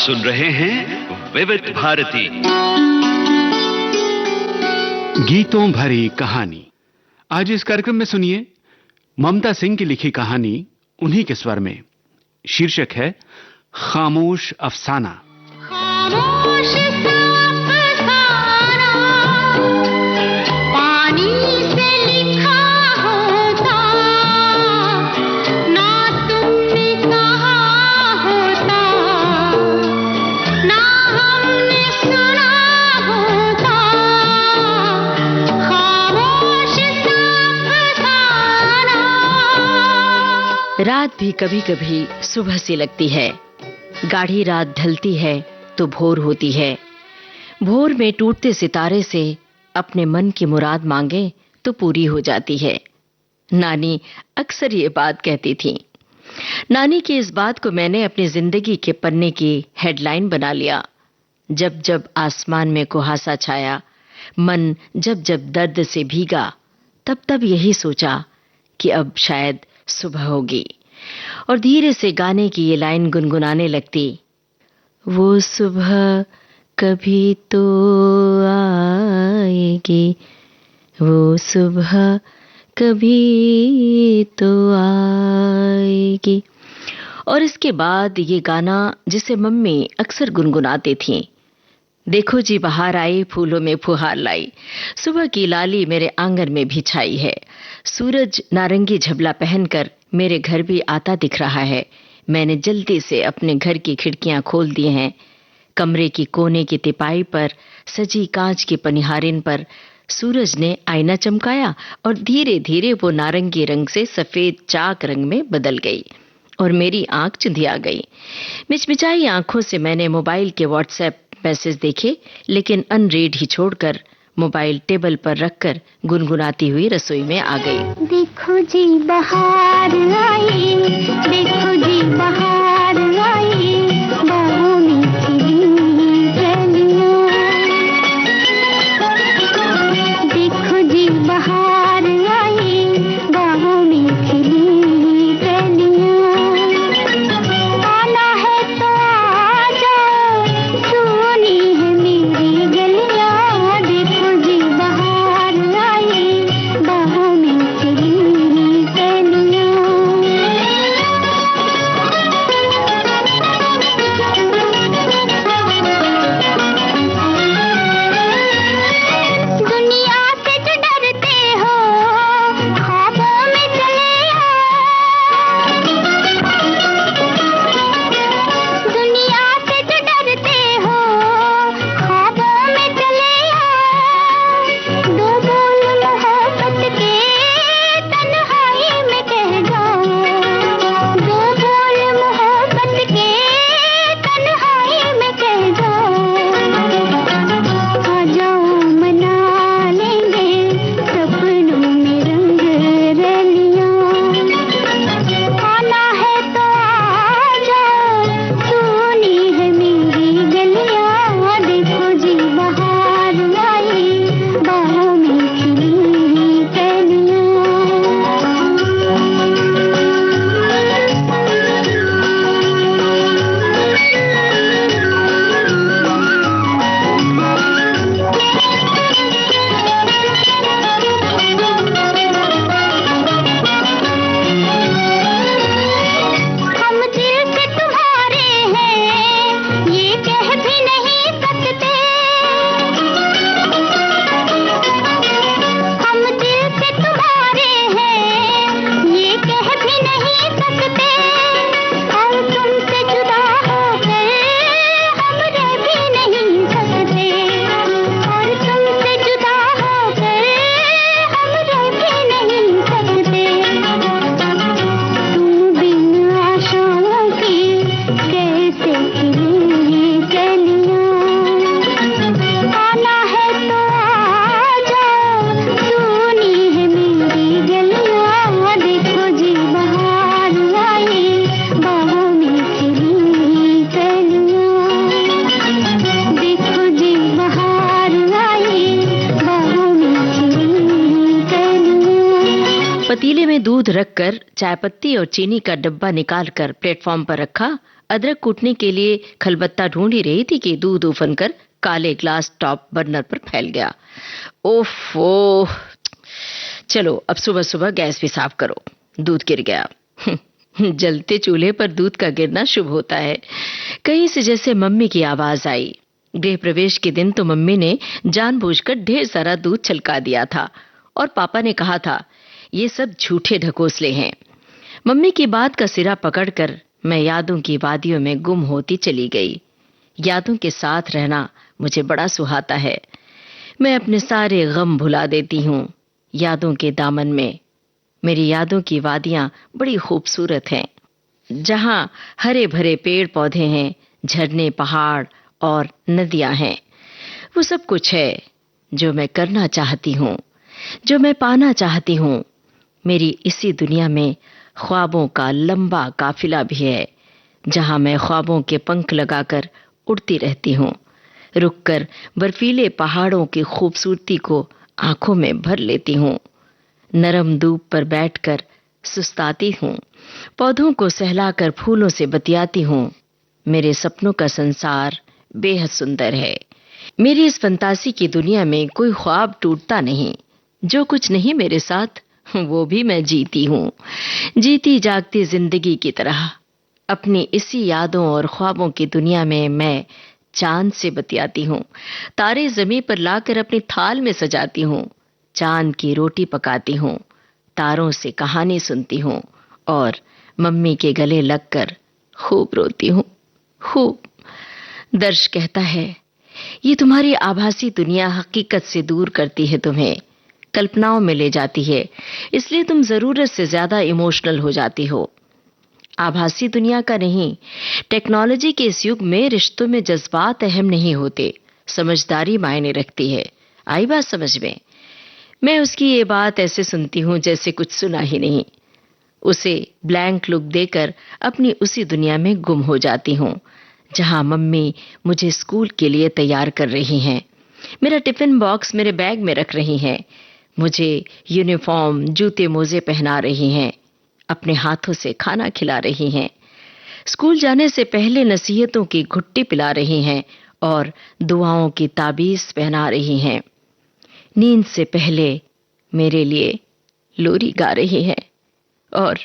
सुन रहे हैं विविध भारती गीतों भरी कहानी। आज इस कार्यक्रम में सुनिए ममता सिंह की लिखी कहानी उन्हीं के स्वर में। शीर्षक है खामोश अफसाना। खामोश अफसाना, पानी से लिखा होता, ना तुमने कहा होता, ना हमने सुना होता। खामोश अफसाना। रात भी कभी कभी सुबह सी लगती है। गाढ़ी रात ढलती है तो भोर होती है। भोर में टूटते सितारे से अपने मन की मुराद मांगे तो पूरी हो जाती है। नानी अक्सर ये बात कहती थी। नानी की इस बात को मैंने अपनी जिंदगी के पन्ने की हेडलाइन बना लिया। जब जब आसमान में कुहासा छाया, मन जब जब दर्द से भीगा, तब तब यही सोचा कि अब शायद सुबह होगी और धीरे से गाने की ये लाइन गुनगुनाने लगती। वो सुबह कभी तो आएगी, वो सुबह कभी तो आएगी। और इसके बाद ये गाना जिसे मम्मी अक्सर गुनगुनाती थीं। देखो जी बहार आई, फूलों में फुहार लाई, सुबह की लाली मेरे आंगन में भी छाई है। सूरज नारंगी झबला पहनकर मेरे घर भी आता दिख रहा है। मैंने जल्दी से अपने घर की खिड़कियां खोल दी हैं। कमरे की कोने की तिपाई पर सजी कांच की पनिहारिन पर सूरज ने आईना चमकाया और धीरे धीरे वो नारंगी रंग से सफेद चाक रंग में बदल गई और मेरी आंख चुंधिया गई। मिचमिचाई आंखों से मैंने मोबाइल के व्हाट्सएप मैसेज देखे, लेकिन अनरीड ही छोड़कर मोबाइल टेबल पर रखकर गुनगुनाती हुई रसोई में आ गई। देखो जी बहार आई, देखो जी बहार आई, बाहों में खिली कलियां। देखो जी बहार आई, बाहों में खिली कलियां। आना है तो आ जाओ, सुनी है मेरी गलियां। देखो जी बहार आई, बाहों में खिली कलियां। में दूध रखकर चाय पत्ती और चीनी का डब्बा निकालकर प्लेटफॉर्म पर रखा। अदरक कूटने के लिए खलबत्ता ढूंढ ही रही थी कि दूध उफन कर काले ग्लास टॉप बर्नर पर फैल गया। ओफो, चलो अब सुबह सुबह गैस भी साफ करो। दूध गिर गया। जलते चूल्हे पर दूध का गिरना शुभ होता है। कहीं से जैसे मम्मी की आवाज आई। गृह प्रवेश के दिन तो मम्मी ने जानबूझकर ढेर सारा दूध छलका दिया था और पापा ने कहा था ये सब झूठे ढकोसले हैं। मम्मी की बात का सिरा पकड़कर मैं यादों की वादियों में गुम होती चली गई। यादों के साथ रहना मुझे बड़ा सुहाता है। मैं अपने सारे गम भुला देती हूँ यादों के दामन में। मेरी यादों की वादियां बड़ी खूबसूरत हैं, जहां हरे भरे पेड़ पौधे हैं, झरने, पहाड़ और नदियां हैं। वो सब कुछ है जो मैं करना चाहती हूँ, जो मैं पाना चाहती हूँ। मेरी इसी दुनिया में ख्वाबों का लंबा काफिला भी है, जहां मैं ख्वाबों के पंख लगाकर उड़ती रहती हूँ। रुककर बर्फीले पहाड़ों की खूबसूरती को आंखों में भर लेती हूँ। नरम धूप पर बैठकर सुस्ताती हूँ। पौधों को सहलाकर फूलों से बतियाती हूँ। मेरे सपनों का संसार बेहद सुंदर है। मेरी इस फंतासी की दुनिया में कोई ख्वाब टूटता नहीं। जो कुछ नहीं मेरे साथ वो भी मैं जीती हूँ, जीती जागती जिंदगी की तरह। अपनी इसी यादों और ख्वाबों की दुनिया में मैं चांद से बतियाती हूँ। तारे जमीन पर लाकर अपनी थाल में सजाती हूँ। चांद की रोटी पकाती हूँ, तारों से कहानी सुनती हूँ और मम्मी के गले लगकर खूब रोती हूँ, खूब। दर्श कहता है ये तुम्हारी आभासी दुनिया हकीकत से दूर करती है, तुम्हें कल्पनाओं में ले जाती है, इसलिए तुम जरूरत से ज्यादा इमोशनल हो जाती हो। आभासी दुनिया का नहीं, टेक्नोलॉजी के इस युग में रिश्तों में जज्बात अहम नहीं होते, समझदारी मायने रखती है। आई बात समझ में? मैं उसकी ये बात ऐसे सुनती हूँ जैसे कुछ सुना ही नहीं। उसे ब्लैंक लुक देकर अपनी उसी दुनिया में गुम हो जाती हूँ, जहां मम्मी मुझे स्कूल के लिए तैयार कर रही हैं। मेरा टिफिन बॉक्स मेरे बैग में रख रही हैं। मुझे यूनिफॉर्म, जूते, मोजे पहना रही हैं। अपने हाथों से खाना खिला रही हैं। स्कूल जाने से पहले नसीहतों की घुट्टी पिला रही हैं और दुआओं की ताबीज पहना रही हैं। नींद से पहले मेरे लिए लोरी गा रही हैं और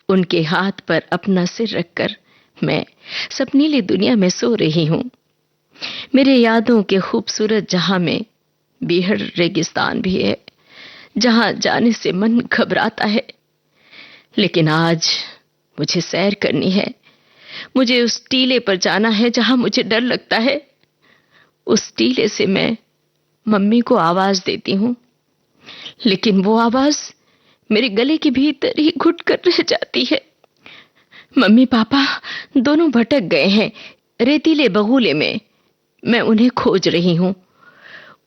उनके हाथ पर अपना सिर रखकर मैं सपनीली दुनिया में सो रही हूँ। मेरे यादों के खूबसूरत जहां में बेहद रेगिस्तान भी है, जहां जाने से मन घबराता है। लेकिन आज मुझे सैर करनी है। मुझे उस टीले पर जाना है जहां मुझे डर लगता है। उस टीले से मैं मम्मी को आवाज देती हूँ, लेकिन वो आवाज मेरे गले के भीतर ही घुट कर रह जाती है। मम्मी पापा दोनों भटक गए हैं रेतीले बगुले में। मैं उन्हें खोज रही हूँ,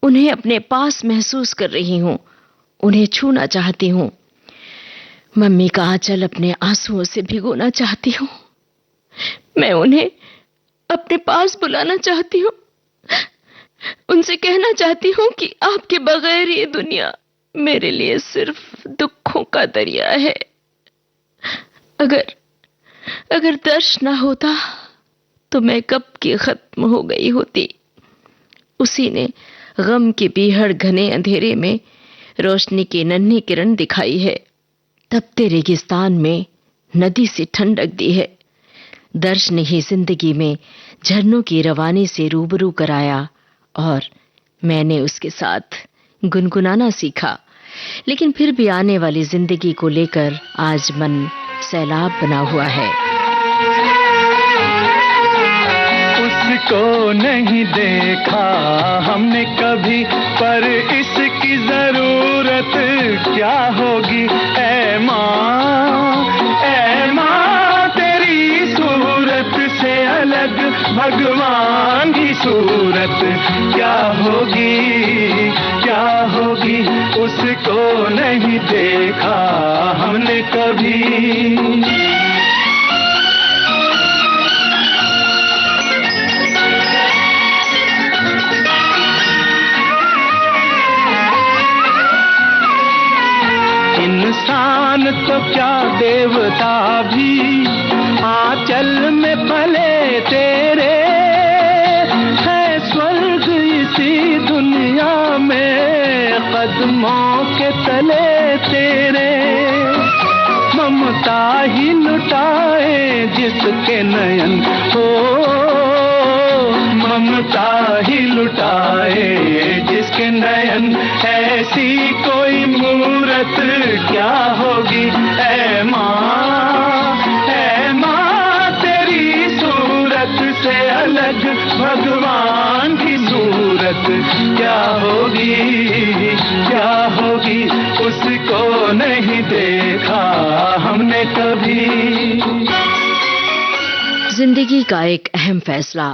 उन्हें अपने पास महसूस कर रही हूँ, उन्हें छूना चाहती हूँ। मम्मी का आंचल अपने आंसुओं से भिगोना चाहती हूँ। मैं उन्हें अपने पास बुलाना चाहती हूँ। उनसे कहना चाहती हूँ कि आपके बगैर ये दुनिया मेरे लिए सिर्फ दुखों का दरिया है। अगर दर्श ना होता तो मैं कब की खत्म हो गई होती। उसी ने गम के बीहड़ घने अंधेरे में रोशनी की नन्ही किरण दिखाई है। तपते रेगिस्तान में नदी से ठंडक दी है। दर्श ने ही जिंदगी में झरनों की रवानी से रूबरू कराया और मैंने उसके साथ गुनगुनाना सीखा। लेकिन फिर भी आने वाली जिंदगी को लेकर आज मन सैलाब बना हुआ है। उसको नहीं देखा हमने कभी, पर इसकी जरूरत क्या होगी। ऐ माँ तेरी सूरत से अलग भगवान की सूरत क्या होगी, क्या होगी। उसको नहीं देखा हमने कभी। इंसान अमृत के नयन हो, ममता ही लुटाए जिसके नयन, ऐसी कोई मूरत क्या होगी ऐ माँ तेरी सूरत से अलग भगवान की सूरत क्या होगी उसको नहीं देखा हमने कभी। जिंदगी का एक अहम फैसला,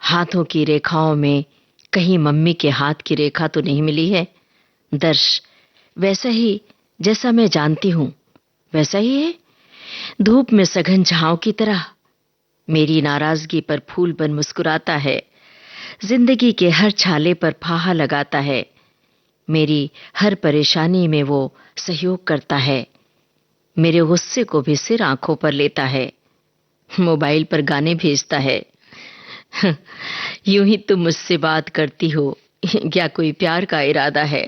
हाथों की रेखाओं में कहीं मम्मी के हाथ की रेखा तो नहीं मिली है। दर्श वैसा ही जैसा मैं जानती हूं वैसा ही है, धूप में सघन छांव की तरह। मेरी नाराजगी पर फूल बन मुस्कुराता है, जिंदगी के हर छाले पर फाहा लगाता है, मेरी हर परेशानी में वो सहयोग करता है, मेरे गुस्से को भी सिर आंखों पर लेता है, मोबाइल पर गाने भेजता है। यूं ही तुम मुझसे बात करती हो, क्या कोई प्यार का इरादा है?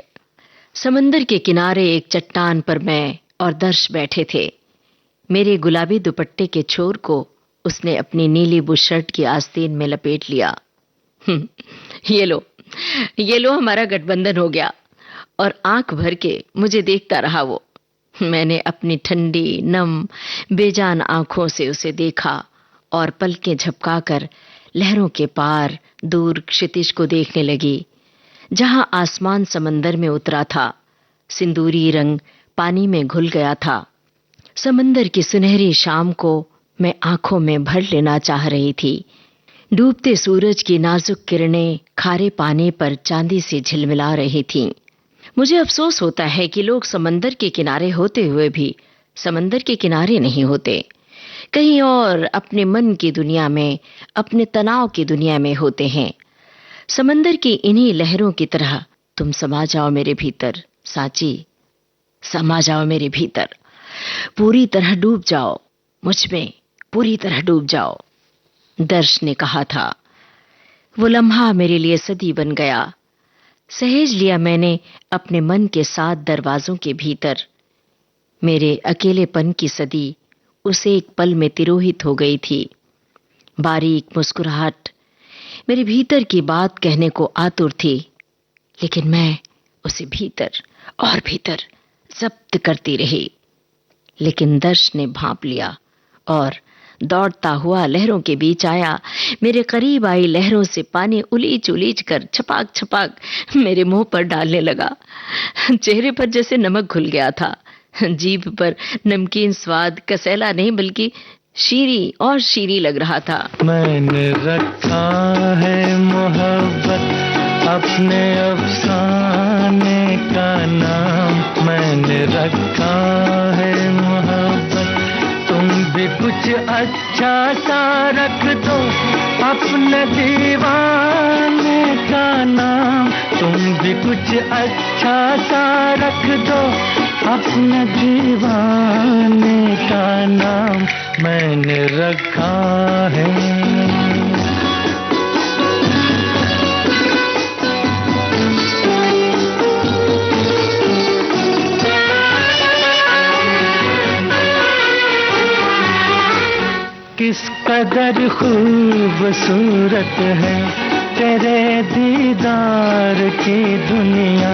समंदर के किनारे एक चट्टान पर मैं और दर्श बैठे थे। मेरे गुलाबी दुपट्टे के छोर को उसने अपनी नीली बुशर्ट की आस्तीन में लपेट लिया। ये लो हमारा गठबंधन हो गया। और आंख भर के मुझे देखता रहा वो। मैंने अपनी ठंडी नम बेजान आंखों से उसे देखा और पलकें झपकाकर लहरों के पार दूर क्षितिज को देखने लगी, जहां आसमान समंदर में उतरा था, सिंदूरी रंग पानी में घुल गया था। समंदर की सुनहरी शाम को मैं आंखों में भर लेना चाह रही थी। डूबते सूरज की नाजुक किरणें खारे पानी पर चांदी से झिलमिला रही थीं। मुझे अफसोस होता है कि लोग समंदर के किनारे होते हुए भी समंदर के किनारे नहीं होते, कहीं और अपने मन की दुनिया में, अपने तनाव की दुनिया में होते हैं। समंदर की इन्हीं लहरों की तरह तुम समा जाओ मेरे भीतर, सांची, समा जाओ मेरे भीतर, पूरी तरह डूब जाओ मुझ में, पूरी तरह डूब जाओ। दर्श ने कहा था। वो लम्हा मेरे लिए सदी बन गया। सहेज लिया मैंने अपने मन के 7 दरवाजों के भीतर। मेरे अकेलेपन की सदी उस एक पल में तिरोहित हो गई थी। बारीक मुस्कुराहट मेरे भीतर की बात कहने को आतुर थी, लेकिन मैं उसे भीतर और भीतर जब्त करती रही। लेकिन दर्श ने भांप लिया और दौड़ता हुआ लहरों के बीच आया। मेरे करीब आई लहरों से पानी उलीच उलीच कर छपाक छपाक मेरे मुंह पर डालने लगा। चेहरे पर जैसे नमक घुल गया था। जीभ पर नमकीन स्वाद कसैला नहीं बल्कि शीरी और शीरी लग रहा था। मैंने रखा है मोहब्बत अपने अफसाने का नाम, मैंने रखा है मोहब्बत, तुम भी कुछ अच्छा सा रख दो अपने दीवाने का नाम, तुम भी कुछ अच्छा सा रख दो अपने दीवाने का नाम, मैंने रखा है। किस कदर खूबसूरत है तेरे दीदार की दुनिया,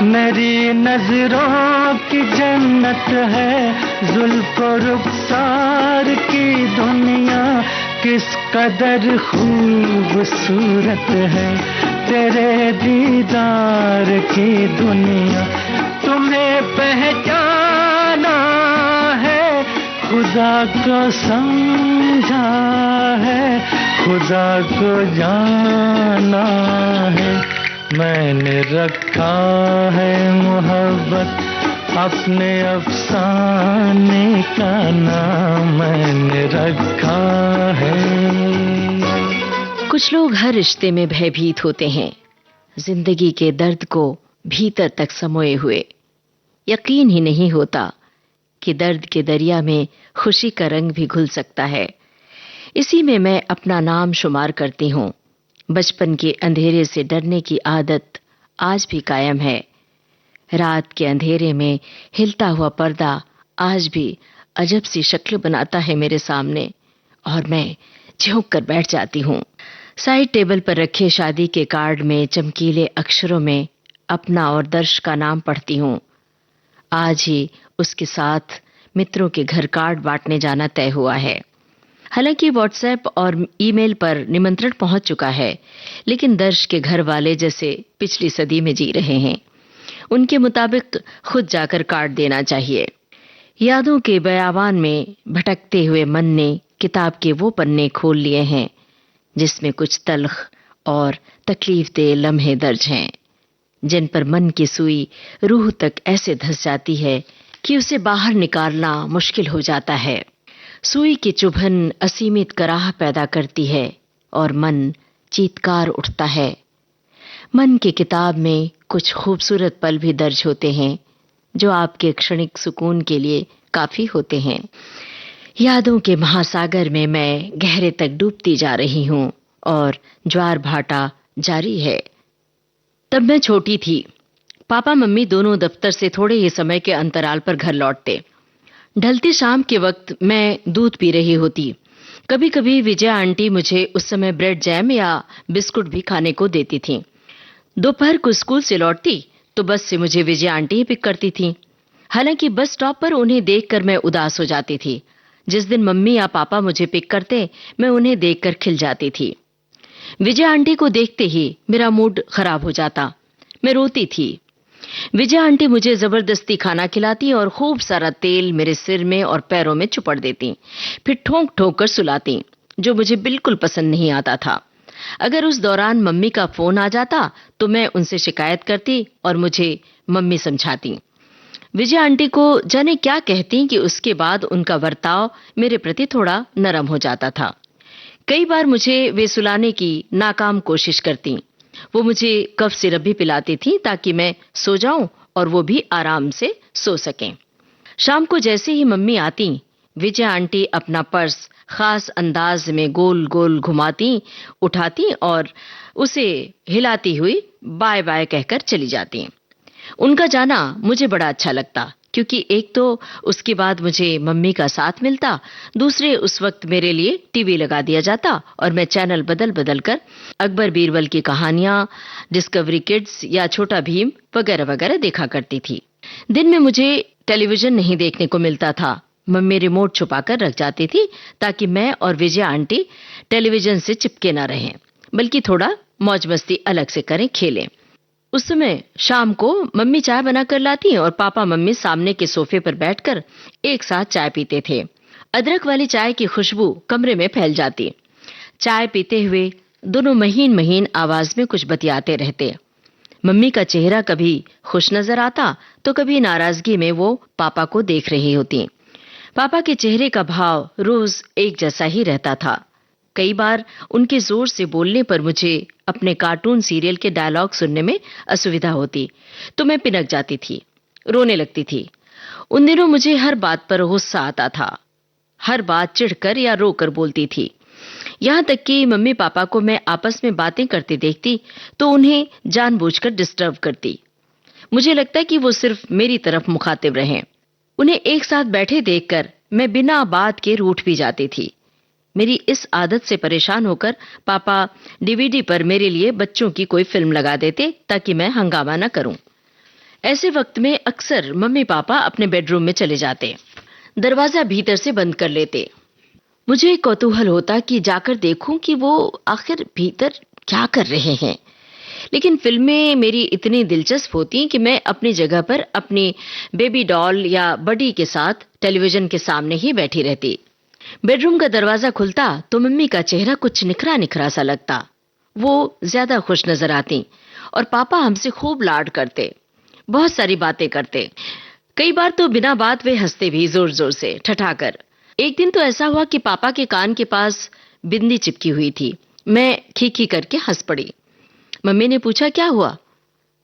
मेरी नजरों की जन्नत है जुल्फ़ो रुखसार की दुनिया। किस कदर खूबसूरत है तेरे दीदार की दुनिया, तुम्हें पहचाना है खुदा को समझा है, खुदा को जाना है, मैंने रखा है मोहब्बत अपने अफसाने का नाम, मैंने रखा है। कुछ लोग हर रिश्ते में भयभीत होते हैं, जिंदगी के दर्द को भीतर तक समोए हुए। यकीन ही नहीं होता कि दर्द के दरिया में खुशी का रंग भी घुल सकता है। इसी में मैं अपना नाम शुमार करती हूँ। बचपन के अंधेरे से डरने की आदत आज भी कायम है। रात के अंधेरे में हिलता हुआ पर्दा आज भी अजब सी शक्ल बनाता है मेरे सामने, और मैं झोंक कर बैठ जाती हूँ। साइड टेबल पर रखे शादी के कार्ड में चमकीले अक्षरों में अपना और दर्श का नाम पढ़ती हूँ। आज ही उसके साथ मित्रों के घर कार्ड बांटने जाना तय हुआ है। हालांकि व्हाट्सएप और ईमेल पर निमंत्रण पहुंच चुका है, लेकिन दर्श के घर वाले जैसे पिछली सदी में जी रहे हैं। उनके मुताबिक खुद जाकर कार्ड देना चाहिए। यादों के बयावान में भटकते हुए मन ने किताब के वो पन्ने खोल लिए हैं जिसमें कुछ तल्ख और तकलीफदेह लम्हे दर्ज हैं, जिन पर मन की सुई रूह तक ऐसे धंस जाती है कि उसे बाहर निकालना मुश्किल हो जाता है। सुई की चुभन असीमित कराह पैदा करती है और मन चीत्कार उठता है। मन की किताब में कुछ खूबसूरत पल भी दर्ज होते हैं जो आपके क्षणिक सुकून के लिए काफी होते हैं। यादों के महासागर में मैं गहरे तक डूबती जा रही हूँ और ज्वार भाटा जारी है। तब मैं छोटी थी। पापा मम्मी दोनों दफ्तर से थोड़े ही समय के अंतराल पर घर लौटते। ढलती शाम के वक्त मैं दूध पी रही होती। कभी कभी विजया आंटी मुझे उस समय ब्रेड जैम या बिस्कुट भी खाने को देती थीं। दोपहर को स्कूल से लौटती तो बस से मुझे विजया आंटी ही पिक करती थीं। हालांकि बस स्टॉप पर उन्हें देखकर मैं उदास हो जाती थी। जिस दिन मम्मी या पापा मुझे पिक करते, मैं उन्हें देखकर खिल जाती थी। विजया आंटी को देखते ही मेरा मूड खराब हो जाता। मैं रोती थी। विजया आंटी मुझे जबरदस्ती खाना खिलाती और खूब सारा तेल मेरे सिर में और पैरों में चुपड़ देती, फिर ठोंक ठोंक कर सुलाती, जो मुझे बिल्कुल पसंद नहीं आता था। अगर उस दौरान मम्मी का फोन आ जाता तो मैं उनसे शिकायत करती और मुझे मम्मी समझाती। विजया आंटी को जाने क्या कहती कि उसके बाद उनका बर्ताव मेरे प्रति थोड़ा नरम हो जाता था। कई बार मुझे वे सुलाने की नाकाम कोशिश करती। वो मुझे कफ सिरप भी पिलाती थी ताकि मैं सो जाऊं और वो भी आराम से सो सकें। शाम को जैसे ही मम्मी आती, विजया आंटी अपना पर्स खास अंदाज में गोल गोल घुमाती, उठाती और उसे हिलाती हुई बाय बाय कहकर चली जाती। उनका जाना मुझे बड़ा अच्छा लगता, क्योंकि एक तो उसके बाद मुझे मम्मी का साथ मिलता, दूसरे उस वक्त मेरे लिए टीवी लगा दिया जाता और मैं चैनल बदल बदल कर अकबर बीरबल की कहानियां, डिस्कवरी किड्स या छोटा भीम वगैरह वगैरह देखा करती थी। दिन में मुझे टेलीविजन नहीं देखने को मिलता था। मम्मी रिमोट छुपाकर रख जाती थी ताकि मैं और विजया आंटी टेलीविजन से चिपके न रहें, बल्कि थोड़ा मौज मस्ती अलग से करें, खेलें। उस समय शाम को मम्मी चाय बनाकर लाती और पापा मम्मी सामने के सोफे पर बैठकर एक साथ चाय पीते थे। अदरक वाली चाय की खुशबू कमरे में फैल जाती। चाय पीते हुए दोनों महीन महीन आवाज में कुछ बतियाते रहते। मम्मी का चेहरा कभी खुश नजर आता तो कभी नाराजगी में वो पापा को देख रही होती। पापा के चेहरे का भाव रोज एक जैसा ही रहता था। कई बार उनके जोर से बोलने पर मुझे अपने कार्टून सीरियल के डायलॉग सुनने में असुविधा होती तो मैं पिनक जाती थी, रोने लगती थी। उन दिनों मुझे हर बात पर गुस्सा आता था। हर बात चिढ़कर या रोकर बोलती थी। यहां तक कि मम्मी पापा को मैं आपस में बातें करते देखती तो उन्हें जानबूझकर डिस्टर्ब करती। मुझे लगता कि वो सिर्फ मेरी तरफ मुखातिब रहें। उन्हें एक साथ बैठे देखकर मैं बिना बात के रूठ भी जाती थी। मेरी इस आदत से परेशान होकर पापा डीवीडी पर मेरे लिए बच्चों की कोई फिल्म लगा देते ताकि मैं हंगामा न करूं। ऐसे वक्त में अक्सर मम्मी पापा अपने बेडरूम में चले जाते, दरवाजा भीतर से बंद कर लेते। मुझे कौतूहल होता कि जाकर देखूं कि वो आखिर भीतर क्या कर रहे हैं, लेकिन फिल्में मेरी इतनी दिलचस्प होती कि मैं अपनी जगह पर अपनी बेबी डॉल या बडी के साथ टेलीविजन के सामने ही बैठी रहती। बेडरूम का दरवाजा खुलता तो मम्मी का चेहरा कुछ निखरा निखरा सा लगता। वो ज्यादा खुश नजर आती और पापा हमसे खूब लाड करते, बहुत सारी बातें करते। कई बार तो बिना बात वे हंसते भी जोर जोर से ठठाकर। एक दिन तो ऐसा हुआ कि पापा के कान के पास बिंदी चिपकी हुई थी। मैं खी करके हंस पड़ी। मम्मी ने पूछा क्या हुआ,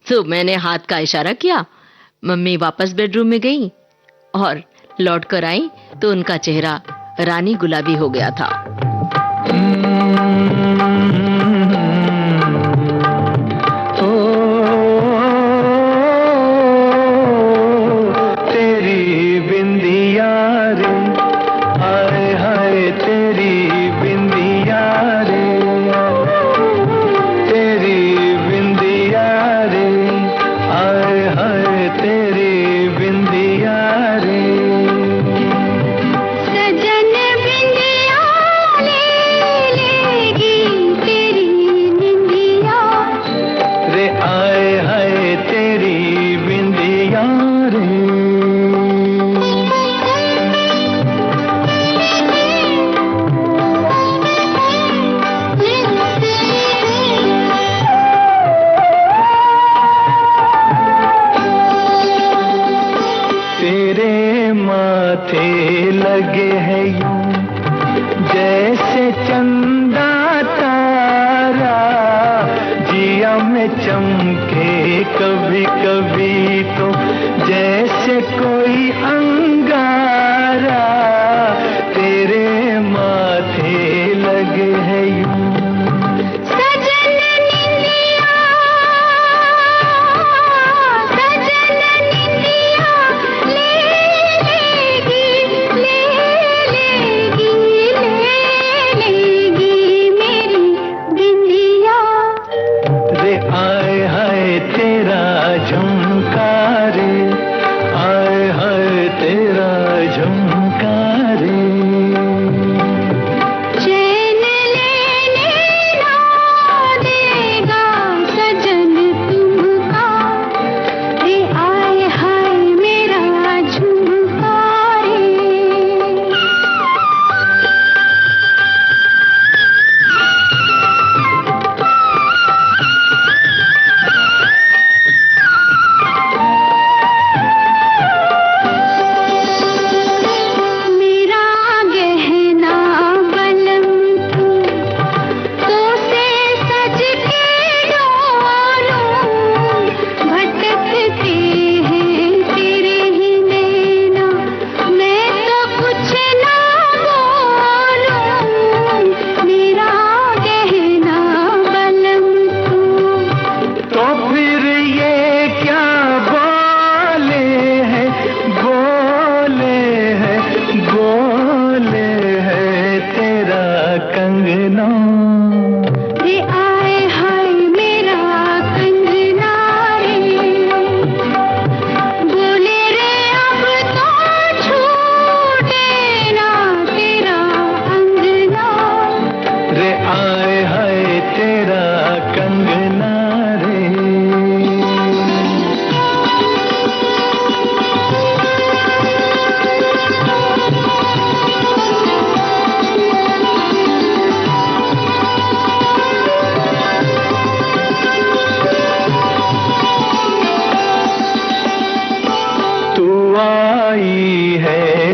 तो मैंने हाथ का इशारा किया। मम्मी वापस बेडरूम में गई और लौट कर आई तो उनका चेहरा रानी गुलाबी हो गया था। तेरी बिंदिया रे, हाय हाय तेरी चमके कभी कभी तो जैसे कोई अंगारा, तेरे माथे लगे है यूं।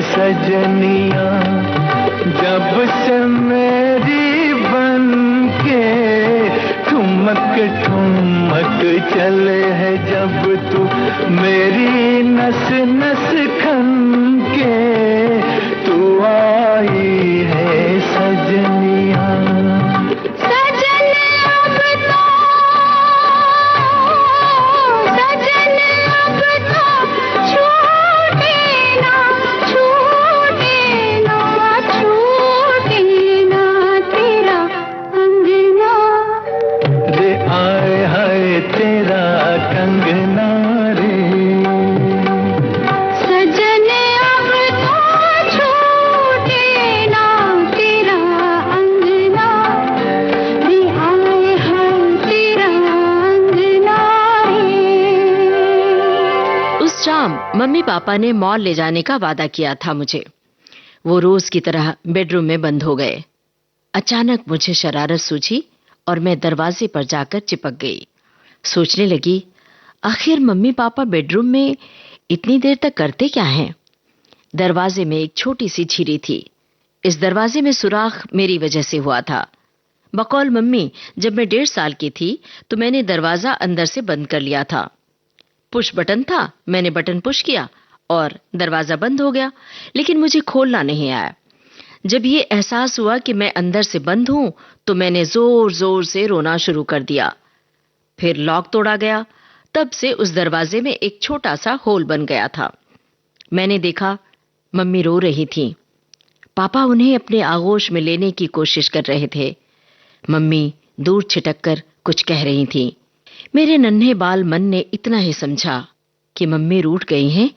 सजनिया जब से मेरी बनके ठुमक ठुमक चले है, जब तू मेरी नस नस खनके तू आई है सजनिया। मम्मी पापा ने मॉल ले जाने का वादा किया था मुझे। वो रोज की तरह बेडरूम में बंद हो गए। अचानक मुझे शरारत सूझी और मैं दरवाजे पर जाकर चिपक गई। सोचने लगी, आखिर मम्मी पापा बेडरूम में इतनी देर तक करते क्या हैं? दरवाजे में एक छोटी सी झिरी थी। इस दरवाजे में सुराख मेरी वजह से हुआ था। बकौल मम्मी, जब मैं 1.5 साल की थी तो मैंने दरवाजा अंदर से बंद कर लिया था। पुश बटन था, मैंने बटन पुश किया और दरवाजा बंद हो गया, लेकिन मुझे खोलना नहीं आया। जब ये एहसास हुआ कि मैं अंदर से बंद हूं तो मैंने जोर जोर से रोना शुरू कर दिया। फिर लॉक तोड़ा गया। तब से उस दरवाजे में एक छोटा सा होल बन गया था। मैंने देखा मम्मी रो रही थी। पापा उन्हें अपने आगोश में लेने की कोशिश कर रहे थे। मम्मी दूर छिटक कर कुछ कह रही थी। मेरे नन्हे बाल मन ने इतना ही समझा कि मम्मी रूठ गई हैं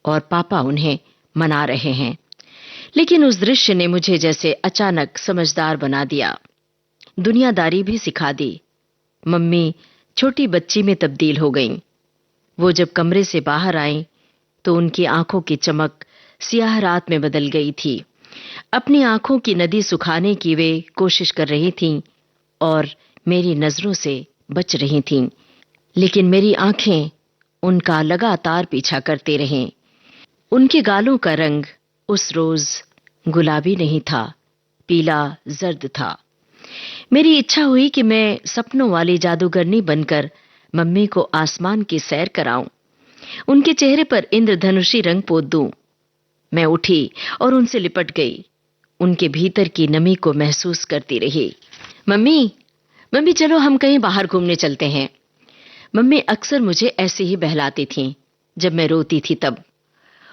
और पापा उन्हें मना रहे हैं। लेकिन उस दृश्य ने मुझे जैसे अचानक समझदार बना दिया, दुनियादारी भी सिखा दी। मम्मी छोटी बच्ची में तब्दील हो गईं। वो जब कमरे से बाहर आईं तो उनकी आंखों की चमक सियाह रात में बदल गई थी। अपनी आंखों की नदी सुखाने की वे कोशिश कर रही थीं और मेरी नजरों से बच रही थीं, लेकिन मेरी आंखें उनका लगातार पीछा करते रहें। उनके गालों का रंग उस रोज गुलाबी नहीं था, पीला जर्द था। मेरी इच्छा हुई कि मैं सपनों वाली जादूगरनी बनकर मम्मी को आसमान की सैर कराऊं, उनके चेहरे पर इंद्रधनुषी रंग पोत दूं। मैं उठी और उनसे लिपट गई, उनके भीतर की नमी को महसूस करती रही। मम्मी, मम्मी चलो हम कहीं बाहर घूमने चलते हैं। मम्मी अक्सर मुझे ऐसे ही बहलाती थीं जब मैं रोती थी तब।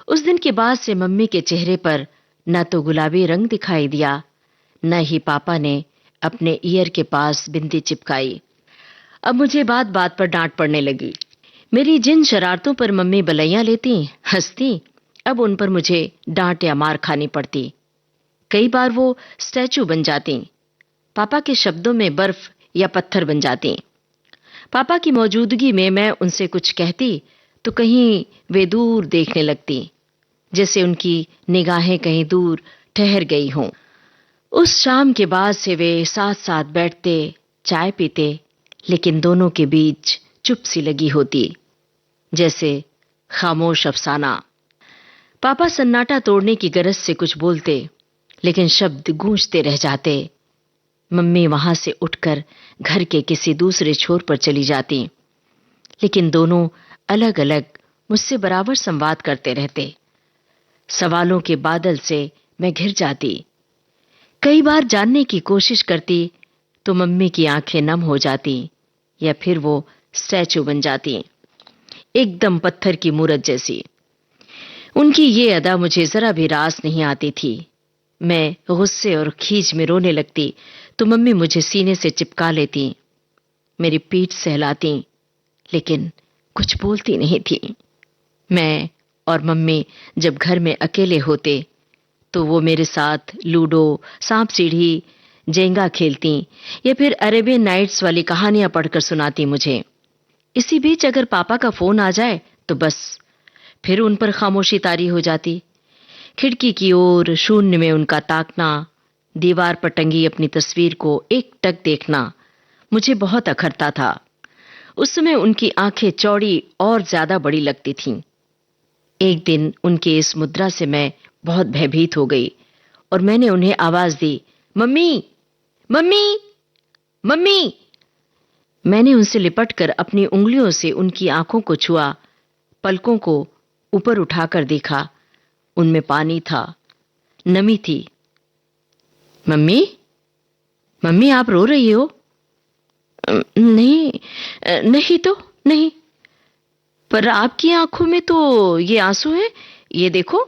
उस दिन के बाद से मम्मी के चेहरे पर न तो गुलाबी रंग दिखाई दिया, न ही पापा ने अपने ईयर के पास बिंदी चिपकाई। अब मुझे बात बात पर डांट पड़ने लगी। मेरी जिन शरारतों पर मम्मी बलैया लेती, हंसती, अब उन पर मुझे डांट या मार खानी पड़ती। कई बार वो स्टैचू बन जाती, पापा के शब्दों में बर्फ या पत्थर बन जाती। पापा की मौजूदगी में मैं उनसे कुछ कहती तो कहीं वे दूर देखने लगती, जैसे उनकी निगाहें कहीं दूर ठहर गई हों। उस शाम के बाद से वे साथ साथ बैठते, चाय पीते, लेकिन दोनों के बीच चुप सी लगी होती, जैसे खामोश अफसाना। पापा सन्नाटा तोड़ने की गरज से कुछ बोलते, लेकिन शब्द गूंजते रह जाते। मम्मी वहां से उठकर घर के किसी दूसरे छोर पर चली जाती, लेकिन दोनों अलग अलग मुझसे बराबर संवाद करते रहते। सवालों के बादल से मैं घिर जाती। कई बार जानने की कोशिश करती तो मम्मी की आंखें नम हो जाती या फिर वो स्टैचू बन जाती, एकदम पत्थर की मूरत जैसी। उनकी ये अदा मुझे जरा भी रास नहीं आती थी। मैं गुस्से और खीज में रोने लगती तो मम्मी मुझे सीने से चिपका लेती, मेरी पीठ सहलाती, लेकिन कुछ बोलती नहीं थी। मैं और मम्मी जब घर में अकेले होते तो वो मेरे साथ लूडो, सांप सीढ़ी, जेंगा खेलती या फिर अरेबियन नाइट्स वाली कहानियां पढ़कर सुनाती मुझे। इसी बीच अगर पापा का फोन आ जाए तो बस फिर उन पर खामोशी तारी हो जाती। खिड़की की ओर शून्य में उनका ताकना, दीवार पर टंगी अपनी तस्वीर को एकटक देखना मुझे बहुत अखरता था। उस समय उनकी आंखें चौड़ी और ज्यादा बड़ी लगती थीं। एक दिन उनके इस मुद्रा से मैं बहुत भयभीत हो गई और मैंने उन्हें आवाज दी, मम्मी, मम्मी, मम्मी। मैंने उनसे लिपटकर अपनी उंगलियों से उनकी आंखों को छुआ, पलकों को ऊपर उठाकर देखा। उनमें पानी था, नमी थी। मम्मी, मम्मी आप रो रही हो? नहीं, नहीं तो नहीं। पर आपकी आंखों में तो ये आंसू हैं, ये देखो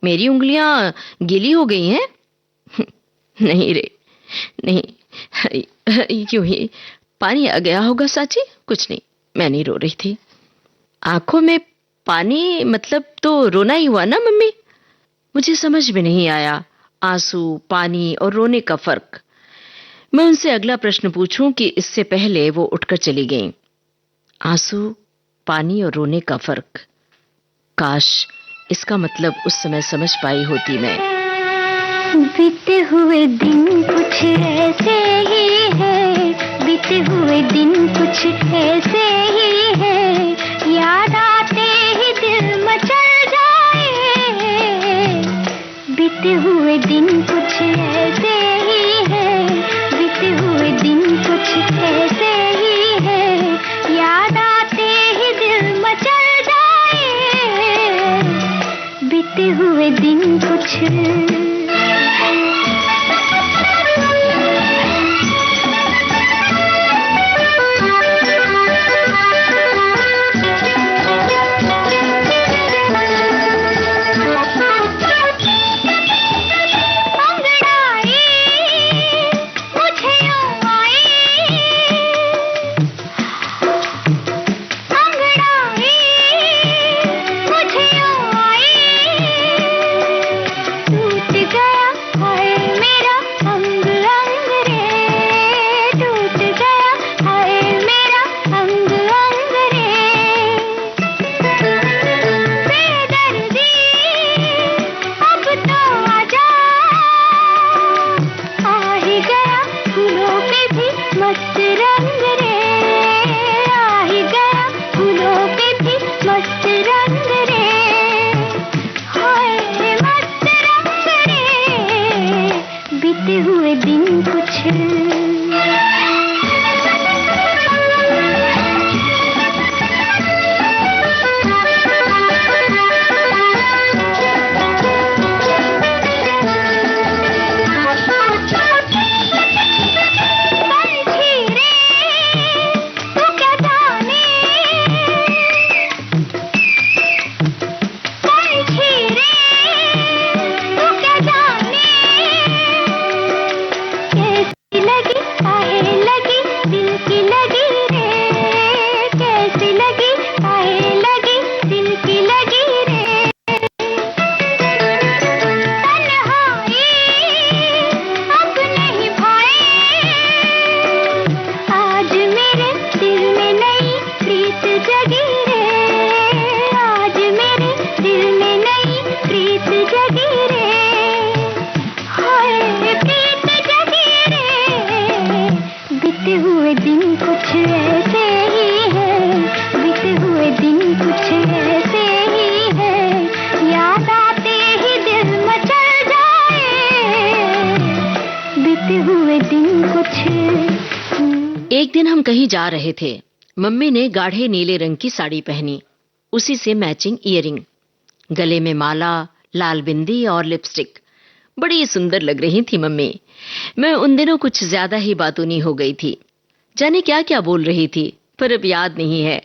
मेरी उंगलियां गीली हो गई हैं। नहीं रे, नहीं, क्यों ही पानी आ गया होगा साची, कुछ नहीं, मैं नहीं रो रही थी। आंखों में पानी मतलब तो रोना ही हुआ ना मम्मी? मुझे समझ में नहीं आया आंसू, पानी और रोने का फर्क। मैं उनसे अगला प्रश्न पूछूं कि इससे पहले वो उठकर चली गईं। आंसू, पानी और रोने का फर्क, काश इसका मतलब उस समय समझ पाई होती मैं। बीते हुए दिन कुछ ऐसे ही है, बीते हुए दिन कुछ ऐसे ही है, याद आते ही दिल मचल जाए। बीते हुए दिन कुछ ऐसे ही है, बीते हुए दिन कुछ ऐसे ही है, याद आते ही दिल मचल जाए। बीते हुए दिन कुछ टूट एक दिन हम कहीं जा रहे थे। मम्मी ने गाढ़े नीले रंग की साड़ी पहनी, उसी से मैचिंग ईयरिंग, गले में माला, लाल बिंदी और लिपस्टिक। बड़ी सुंदर लग रही थी मम्मी। मैं उन दिनों कुछ ज्यादा ही बातूनी हो गई थी। जाने क्या क्या बोल रही थी, पर अब याद नहीं है।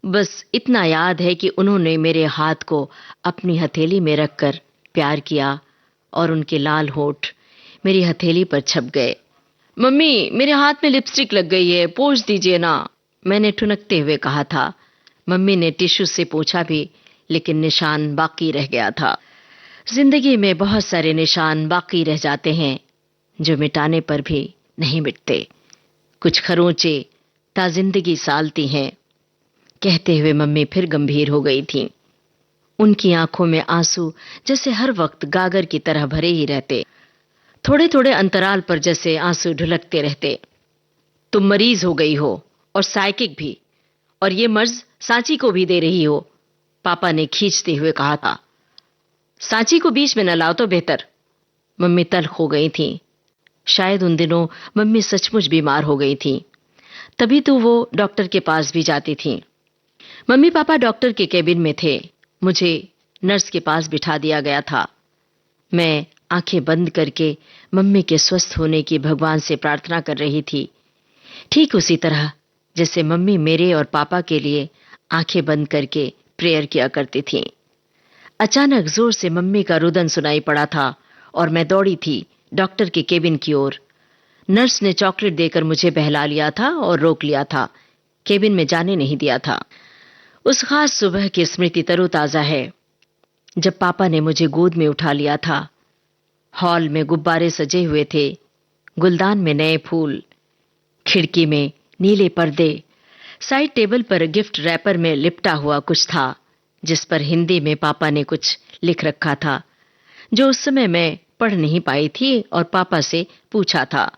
बस इतना याद है कि उन्होंने मेरे हाथ को अपनी हथेली में रखकर प्यार किया और उनके लाल होठ मेरी हथेली पर छप गए। मम्मी, मेरे हाथ में लिपस्टिक लग गई है, पोंछ दीजिए ना, मैंने ठुनकते हुए कहा था। मम्मी ने टिश्यू से पोंछा भी, लेकिन निशान बाकी रह गया था। जिंदगी में बहुत सारे निशान बाकी रह जाते हैं जो मिटाने पर भी नहीं मिटते। कुछ खरोंचे ताजिंदगी सालती हैं। कहते हुए मम्मी फिर गंभीर हो गई थीं। उनकी आंखों में आंसू जैसे हर वक्त गागर की तरह भरे ही रहते, थोड़े थोड़े अंतराल पर जैसे आंसू ढुलकते रहते। तुम मरीज हो गई हो, और साइकिक भी, और ये मर्ज सांची को भी दे रही हो, पापा ने खींचते हुए कहा था। सांची को बीच में न लाओ तो बेहतर। मम्मी तल्ख हो गई थी। शायद उन दिनों मम्मी सचमुच बीमार हो गई थी, तभी तो वो डॉक्टर के पास भी जाती थी। मम्मी पापा डॉक्टर के केबिन में थे। मुझे नर्स के पास बिठा दिया गया था। मैं आंखें बंद करके मम्मी के स्वस्थ होने की भगवान से प्रार्थना कर रही थी, ठीक उसी तरह जैसे मम्मी मेरे और पापा के लिए आंखें बंद करके प्रेयर किया करती थीं। अचानक जोर से मम्मी का रुदन सुनाई पड़ा था और मैं दौड़ी थी डॉक्टर के केबिन की ओर। नर्स ने चॉकलेट देकर मुझे बहला लिया था और रोक लिया था, केबिन में जाने नहीं दिया था। उस खास सुबह की स्मृति तरोताजा है, जब पापा ने मुझे गोद में उठा लिया था। हॉल में गुब्बारे सजे हुए थे, गुलदान में नए फूल, खिड़की में नीले पर्दे, साइड टेबल पर गिफ्ट रैपर में लिपटा हुआ कुछ था, जिस पर हिंदी में पापा ने कुछ लिख रखा था, जो उस समय मैं पढ़ नहीं पाई थी और पापा से पूछा था।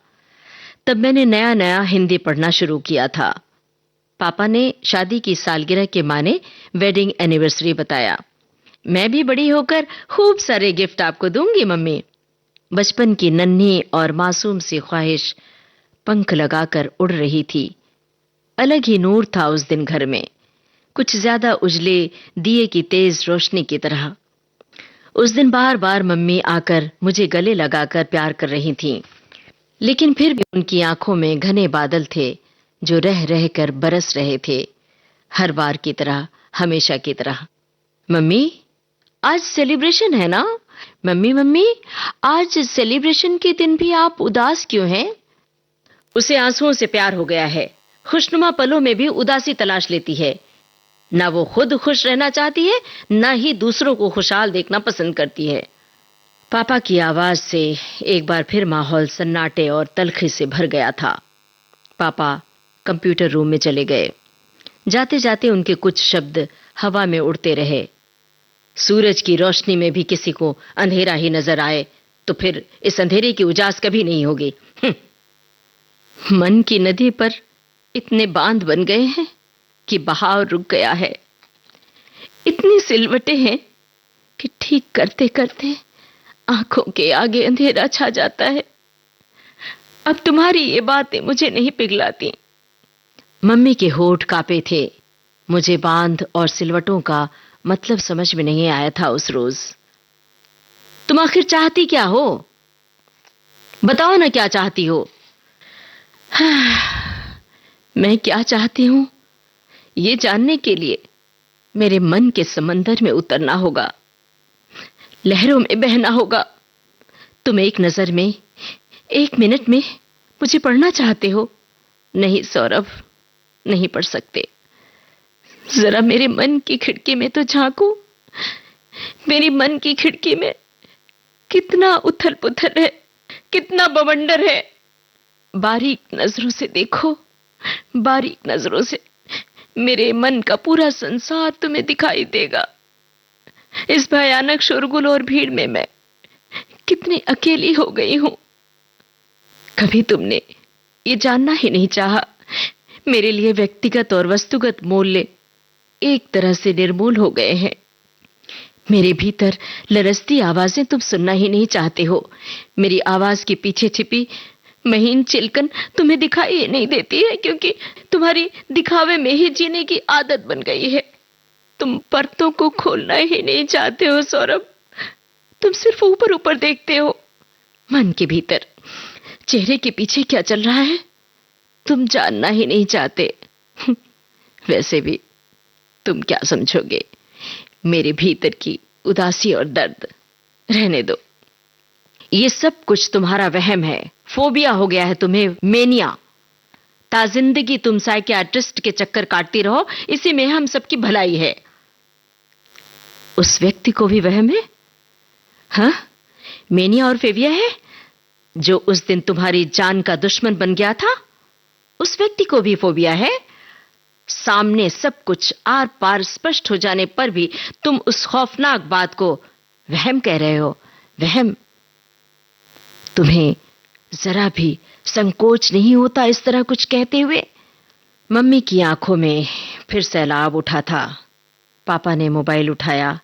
तब मैंने नया नया हिंदी पढ़ना शुरू किया था। पापा ने शादी की सालगिरह के माने वेडिंग एनिवर्सरी बताया। मैं भी बड़ी होकर खूब सारे गिफ्ट आपको दूंगी मम्मी। बचपन की नन्ही और मासूम सी ख्वाहिश पंख लगाकर उड़ रही थी। अलग ही नूर था उस दिन घर में, कुछ ज्यादा उजले दिए की तेज रोशनी की तरह। उस दिन बार बार मम्मी आकर मुझे गले लगाकर प्यार कर रही थीं, लेकिन फिर भी उनकी आंखों में घने बादल थे जो रह रह कर बरस रहे थे, हर बार की तरह, हमेशा की तरह। मम्मी, आज सेलिब्रेशन है ना? मम्मी मम्मी, आज सेलिब्रेशन के दिन भी आप उदास क्यों हैं? उसे आंसुओं से प्यार हो गया है, खुशनुमा पलों में भी उदासी तलाश लेती है। ना वो खुद खुश रहना चाहती है, ना ही दूसरों को खुशहाल देखना पसंद करती है। पापा की आवाज से एक बार फिर माहौल सन्नाटे और तलखी से भर गया था। पापा कंप्यूटर रूम में चले गए। जाते जाते उनके कुछ शब्द हवा में उड़ते रहे। सूरज की रोशनी में भी किसी को अंधेरा ही नजर आए तो फिर इस अंधेरे की उजास कभी नहीं होगी। मन की नदी पर इतने बांध बन गए हैं कि बहाव रुक गया है। इतनी सिलवटें हैं कि ठीक करते करते आंखों के आगे अंधेरा छा जाता है। अब तुम्हारी ये बातें मुझे नहीं पिघलाती। मम्मी के होठ कांपे थे। मुझे बांध और सिलवटों का मतलब समझ में नहीं आया था उस रोज। तुम आखिर चाहती क्या हो? बताओ ना, क्या चाहती हो? मैं क्या चाहती हूं, ये जानने के लिए मेरे मन के समंदर में उतरना होगा, लहरों में बहना होगा। तुम एक नजर में, एक मिनट में मुझे पढ़ना चाहते हो? नहीं सौरभ, नहीं पढ़ सकते। जरा मेरे मन की खिड़की में तो झांको। मेरी मन की खिड़की में कितना उथल पुथल है, कितना बवंडर है। बारीक नजरों से देखो, बारीक नजरों से मेरे मन का पूरा संसार तुम्हें दिखाई देगा। इस भयानक शोरगुल और भीड़ में मैं कितनी अकेली हो गई हूं। कभी तुमने ये जानना ही नहीं चाहा। मेरे लिए व्यक्तिगत और वस्तुगत मूल्य एक तरह से निर्मूल हो गए हैं। मेरे भीतर लरसती आवाजें तुम सुनना ही नहीं चाहते हो। मेरी आवाज के पीछे छिपी महीन चिलकन तुम्हें दिखाई ही नहीं देती है, क्योंकि तुम्हारी दिखावे में ही जीने की आदत बन गई है। तुम परतों को खोलना ही नहीं चाहते हो सौरभ। तुम सिर्फ ऊपर ऊपर देखते हो। मन के भीतर, चेहरे के पीछे क्या चल रहा है तुम जानना ही नहीं चाहते। वैसे भी तुम क्या समझोगे मेरे भीतर की उदासी और दर्द। रहने दो, ये सब कुछ तुम्हारा वहम है। फोबिया हो गया है तुम्हें, मेनिया। ताजिंदगी तुम साइकियाट्रिस्ट के चक्कर काटती रहो, इसी में हम सबकी भलाई है। उस व्यक्ति को भी वहम है? हाँ, मेनिया और फेविया है, जो उस दिन तुम्हारी जान का दुश्मन बन गया था। उस व्यक्ति को भी फोबिया है। सामने सब कुछ आर पार स्पष्ट हो जाने पर भी तुम उस खौफनाक बात को वहम कह रहे हो। वहम? तुम्हें जरा भी संकोच नहीं होता इस तरह कुछ कहते हुए? मम्मी की आंखों में फिर सैलाब उठा था। पापा ने मोबाइल उठाया,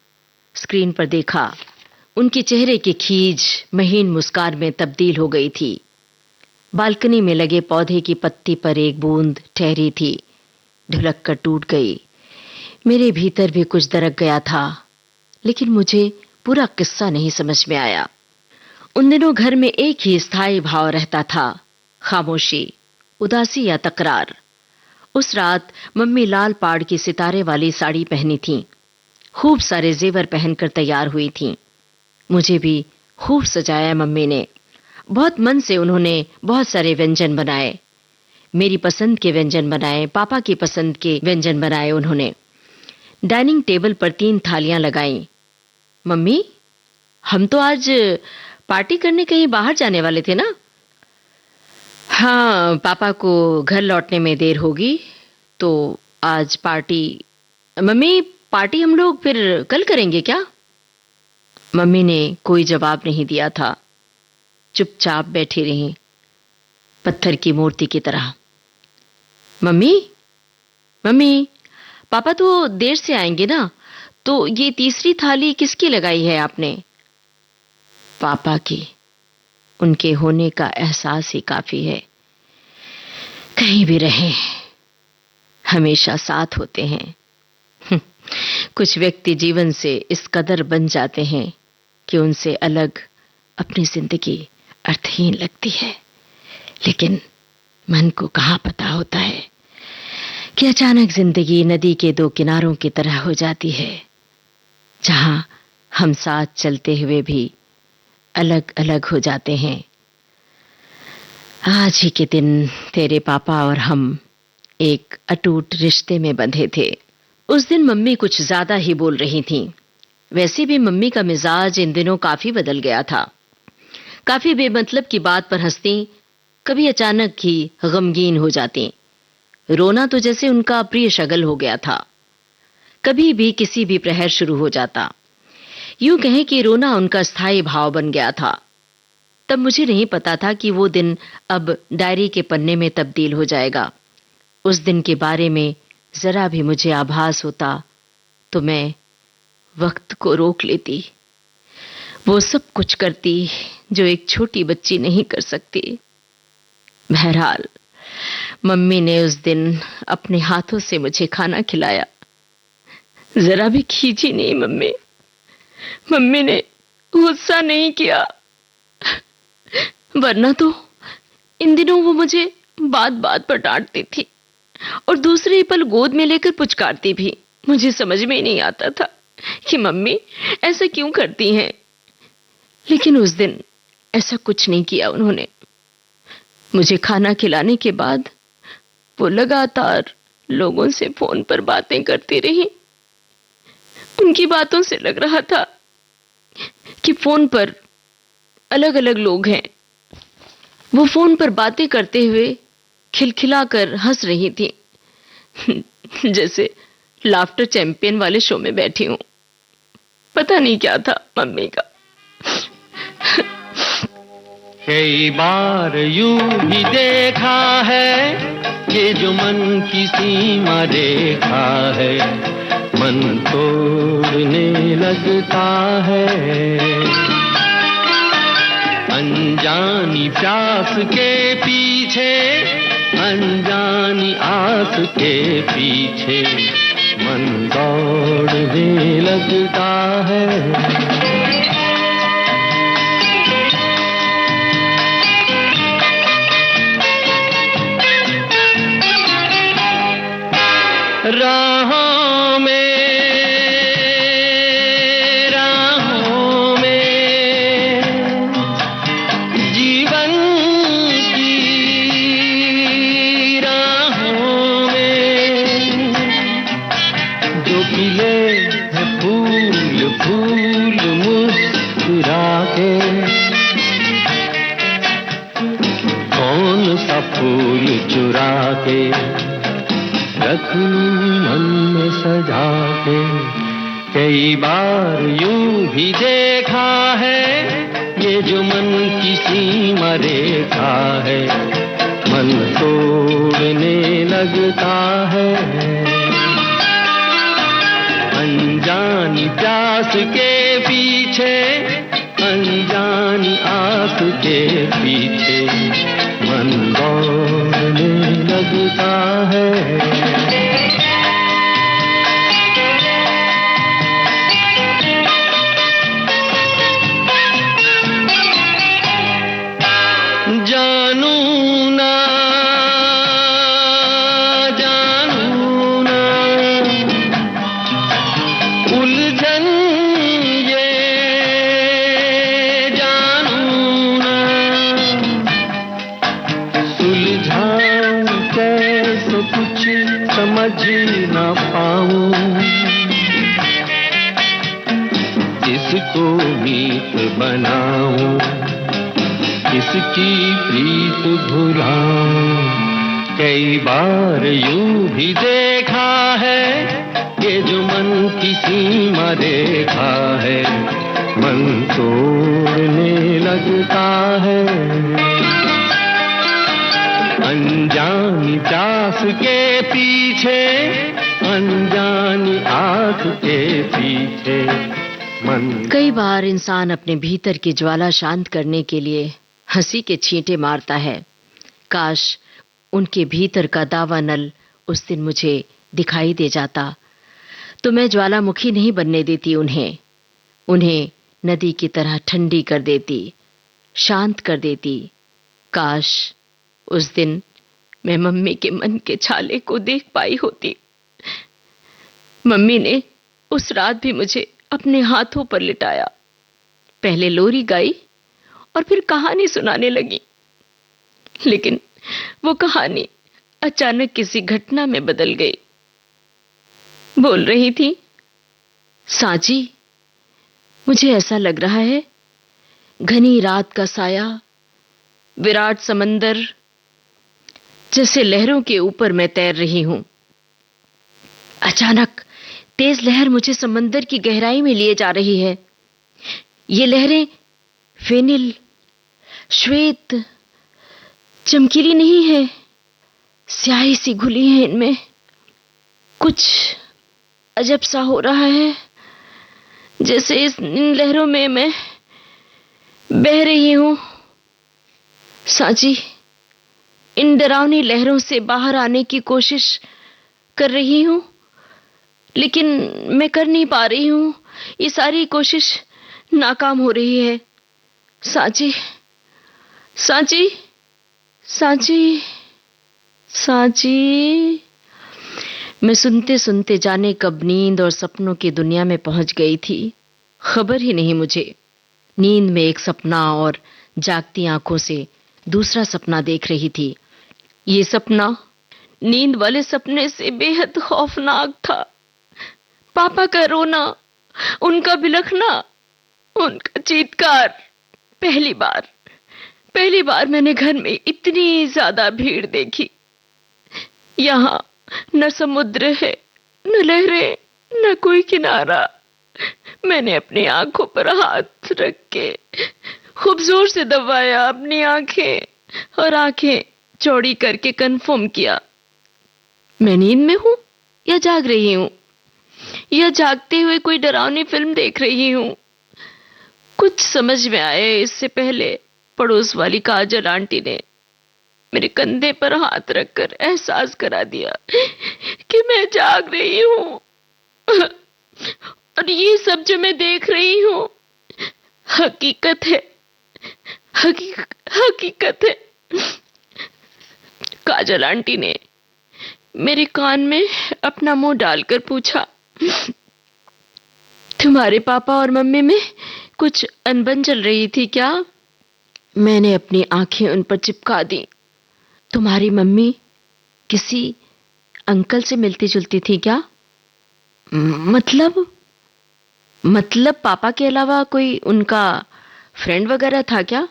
स्क्रीन पर देखा। उनके चेहरे की खीज महीन मुस्कान में तब्दील हो गई थी। बालकनी में लगे पौधे की पत्ती पर एक बूंद ठहरी थी, ढुलक कर टूट गई। मेरे भीतर भी कुछ दरक गया था, लेकिन मुझे पूरा किस्सा नहीं समझ में आया। उन दिनों घर में एक ही स्थायी भाव रहता था, खामोशी, उदासी या तकरार। उस रात मम्मी लाल पाड़ की सितारे वाली साड़ी पहनी थी। खूब सारे जेवर पहनकर तैयार हुई थी। मुझे भी खूब सजाया मम्मी ने। बहुत मन से उन्होंने बहुत सारे व्यंजन बनाए। मेरी पसंद के व्यंजन बनाए, पापा की पसंद के व्यंजन बनाए उन्होंने। डाइनिंग टेबल पर 3 थालियां लगाईं। मम्मी, हम तो आज पार्टी करने कहीं बाहर जाने वाले थे ना? हाँ, पापा को घर लौटने में देर होगी, तो आज पार्टी। मम्मी, पार्टी हम लोग फिर कल करेंगे क्या? मम्मी ने कोई जवाब नहीं दिया था। चुपचाप बैठी रही, पत्थर की मूर्ति की तरह। मम्मी, मम्मी, पापा तो देर से आएंगे ना, तो ये तीसरी थाली किसकी लगाई है आपने? पापा की। उनके होने का एहसास ही काफी है। कहीं भी रहें, हमेशा साथ होते हैं। कुछ व्यक्ति जीवन से इस कदर बन जाते हैं कि उनसे अलग अपनी जिंदगी अर्थहीन लगती है। लेकिन मन को कहां पता होता है कि अचानक जिंदगी नदी के 2 किनारों की तरह हो जाती है, जहां हम साथ चलते हुए भी अलग अलग हो जाते हैं। आज ही के दिन तेरे पापा और हम एक अटूट रिश्ते में बंधे थे। उस दिन मम्मी कुछ ज्यादा ही बोल रही थीं। वैसे भी मम्मी का मिजाज इन दिनों काफी बदल गया था। काफी बेमतलब की बात पर हंसती, कभी अचानक ही गमगीन हो जाती। रोना तो जैसे उनका प्रिय शगल हो गया था। कभी भी किसी भी प्रहर शुरू हो जाता। यूं कहें कि रोना उनका स्थायी भाव बन गया था। तब मुझे नहीं पता था कि वो दिन अब डायरी के पन्ने में तब्दील हो जाएगा। उस दिन के बारे में जरा भी मुझे आभास होता तो मैं वक्त को रोक लेती। वो सब कुछ करती जो एक छोटी बच्ची नहीं कर सकती। बहरहाल, मम्मी ने उस दिन अपने हाथों से मुझे खाना खिलाया। जरा भी खींची नहीं मम्मी। मम्मी ने गुस्सा नहीं किया, वरना तो इन दिनों वो मुझे बात बात पर डांटती थी और दूसरे ही पल गोद में लेकर पुचकारती भी। मुझे समझ में ही नहीं आता था कि मम्मी ऐसा क्यों करती हैं। लेकिन उस दिन ऐसा कुछ नहीं किया उन्होंने। मुझे खाना खिलाने के बाद वो लगातार लोगों से फोन पर बातें करती रही। उनकी बातों से लग रहा था कि फोन पर अलग अलग लोग हैं। वो फोन पर बातें करते हुए खिलखिलाकर हंस रही थी, जैसे लाफ्टर चैंपियन वाले शो में बैठी हूं। पता नहीं क्या था मम्मी का। कई बार यूं भी देखा है कि जो मन की सीमा रेखा है, मन तोड़ने लगता है। अनजानी प्यास के पीछे, अनजानी आस के पीछे मन दौड़ने लगता है। राहों में जीवन की राहों में जो खिले हैं फूल फूल मुस्कुरा के, कौन सा फूल चुरा के रख लूं मन में सजा के। कई बार यूं भी देखा है, ये जो मन की सीमा रेखा है, मन तोड़ने लगता है। अनजानी प्यास के पीछे, अनजानी आस के पीछे मन दौड़ने लगता है। जानू ना जानू ना उलझन ये जानू ना, सुलझाऊं कैसे कुछ समझ ना पाऊं, किसको मीत बनाऊं, किसकी प्रीत भुलाऊं। कई बार यूं भी देखा है, ये जो मन की सीमा रेखा है, मन तोड़ने लगता है। अनजानी प्यास के पीछे, अनजानी आस के पीछे मन। कई बार इंसान अपने भीतर की ज्वाला शांत करने के लिए हंसी के छींटे मारता है। काश उनके भीतर का दावा नल उस दिन मुझे दिखाई दे जाता, तो मैं ज्वालामुखी नहीं बनने देती उन्हें नदी की तरह ठंडी कर देती, शांत कर देती। काश उस दिन मैं मम्मी के मन के छाले को देख पाई होती। मम्मी ने उस रात भी मुझे अपने हाथों पर लिटाया, पहले लोरी गाई और फिर कहानी सुनाने लगी। लेकिन वो कहानी अचानक किसी घटना में बदल गई। बोल रही थी, साजी मुझे ऐसा लग रहा है घनी रात का साया, विराट समंदर, जैसे लहरों के ऊपर मैं तैर रही हूं। अचानक तेज लहर मुझे समंदर की गहराई में लिए जा रही है। ये लहरें फेनिल, श्वेत, चमकीली नहीं है, स्याही सी घुली है इनमें। कुछ अजब सा हो रहा है, जैसे इन लहरों में मैं बह रही हूं। साजी, इन डरावनी लहरों से बाहर आने की कोशिश कर रही हूं, लेकिन मैं कर नहीं पा रही हूं। ये सारी कोशिश नाकाम हो रही है। साजी, साजी, साजी, साजी। मैं सुनते सुनते जाने कब नींद और सपनों की दुनिया में पहुंच गई थी, खबर ही नहीं मुझे। नींद में एक सपना और जागती आंखों से दूसरा सपना देख रही थी। ये सपना नींद वाले सपने से बेहद खौफनाक था। पापा का रोना, उनका बिलखना, उनका चीत्कार। पहली बार मैंने घर में इतनी ज्यादा भीड़ देखी। यहां न समुद्र है, न लहरें, न कोई किनारा। मैंने अपनी आंखों पर हाथ रख के खूब जोर से दबाया अपनी आंखें और आंखें चौड़ी करके कंफर्म किया, मैं नींद में हूं या जाग रही हूं, या जागते हुए कोई डरावनी फिल्म देख रही हूं। कुछ समझ में आए इससे पहले पड़ोस वाली काजल आंटी ने मेरे कंधे पर हाथ रखकर एहसास करा दिया कि मैं जाग रही हूं और ये सब जो मैं देख रही हूं हकीकत है। हकीकत है। काजल आंटी ने मेरे कान में अपना मुंह डालकर पूछा, तुम्हारे पापा और मम्मी में कुछ अनबन चल रही थी क्या? मैंने अपनी आंखें उन पर चिपका दी। तुम्हारी मम्मी किसी अंकल से मिलती जुलती थी क्या? मतलब पापा के अलावा कोई उनका फ्रेंड वगैरह था क्या?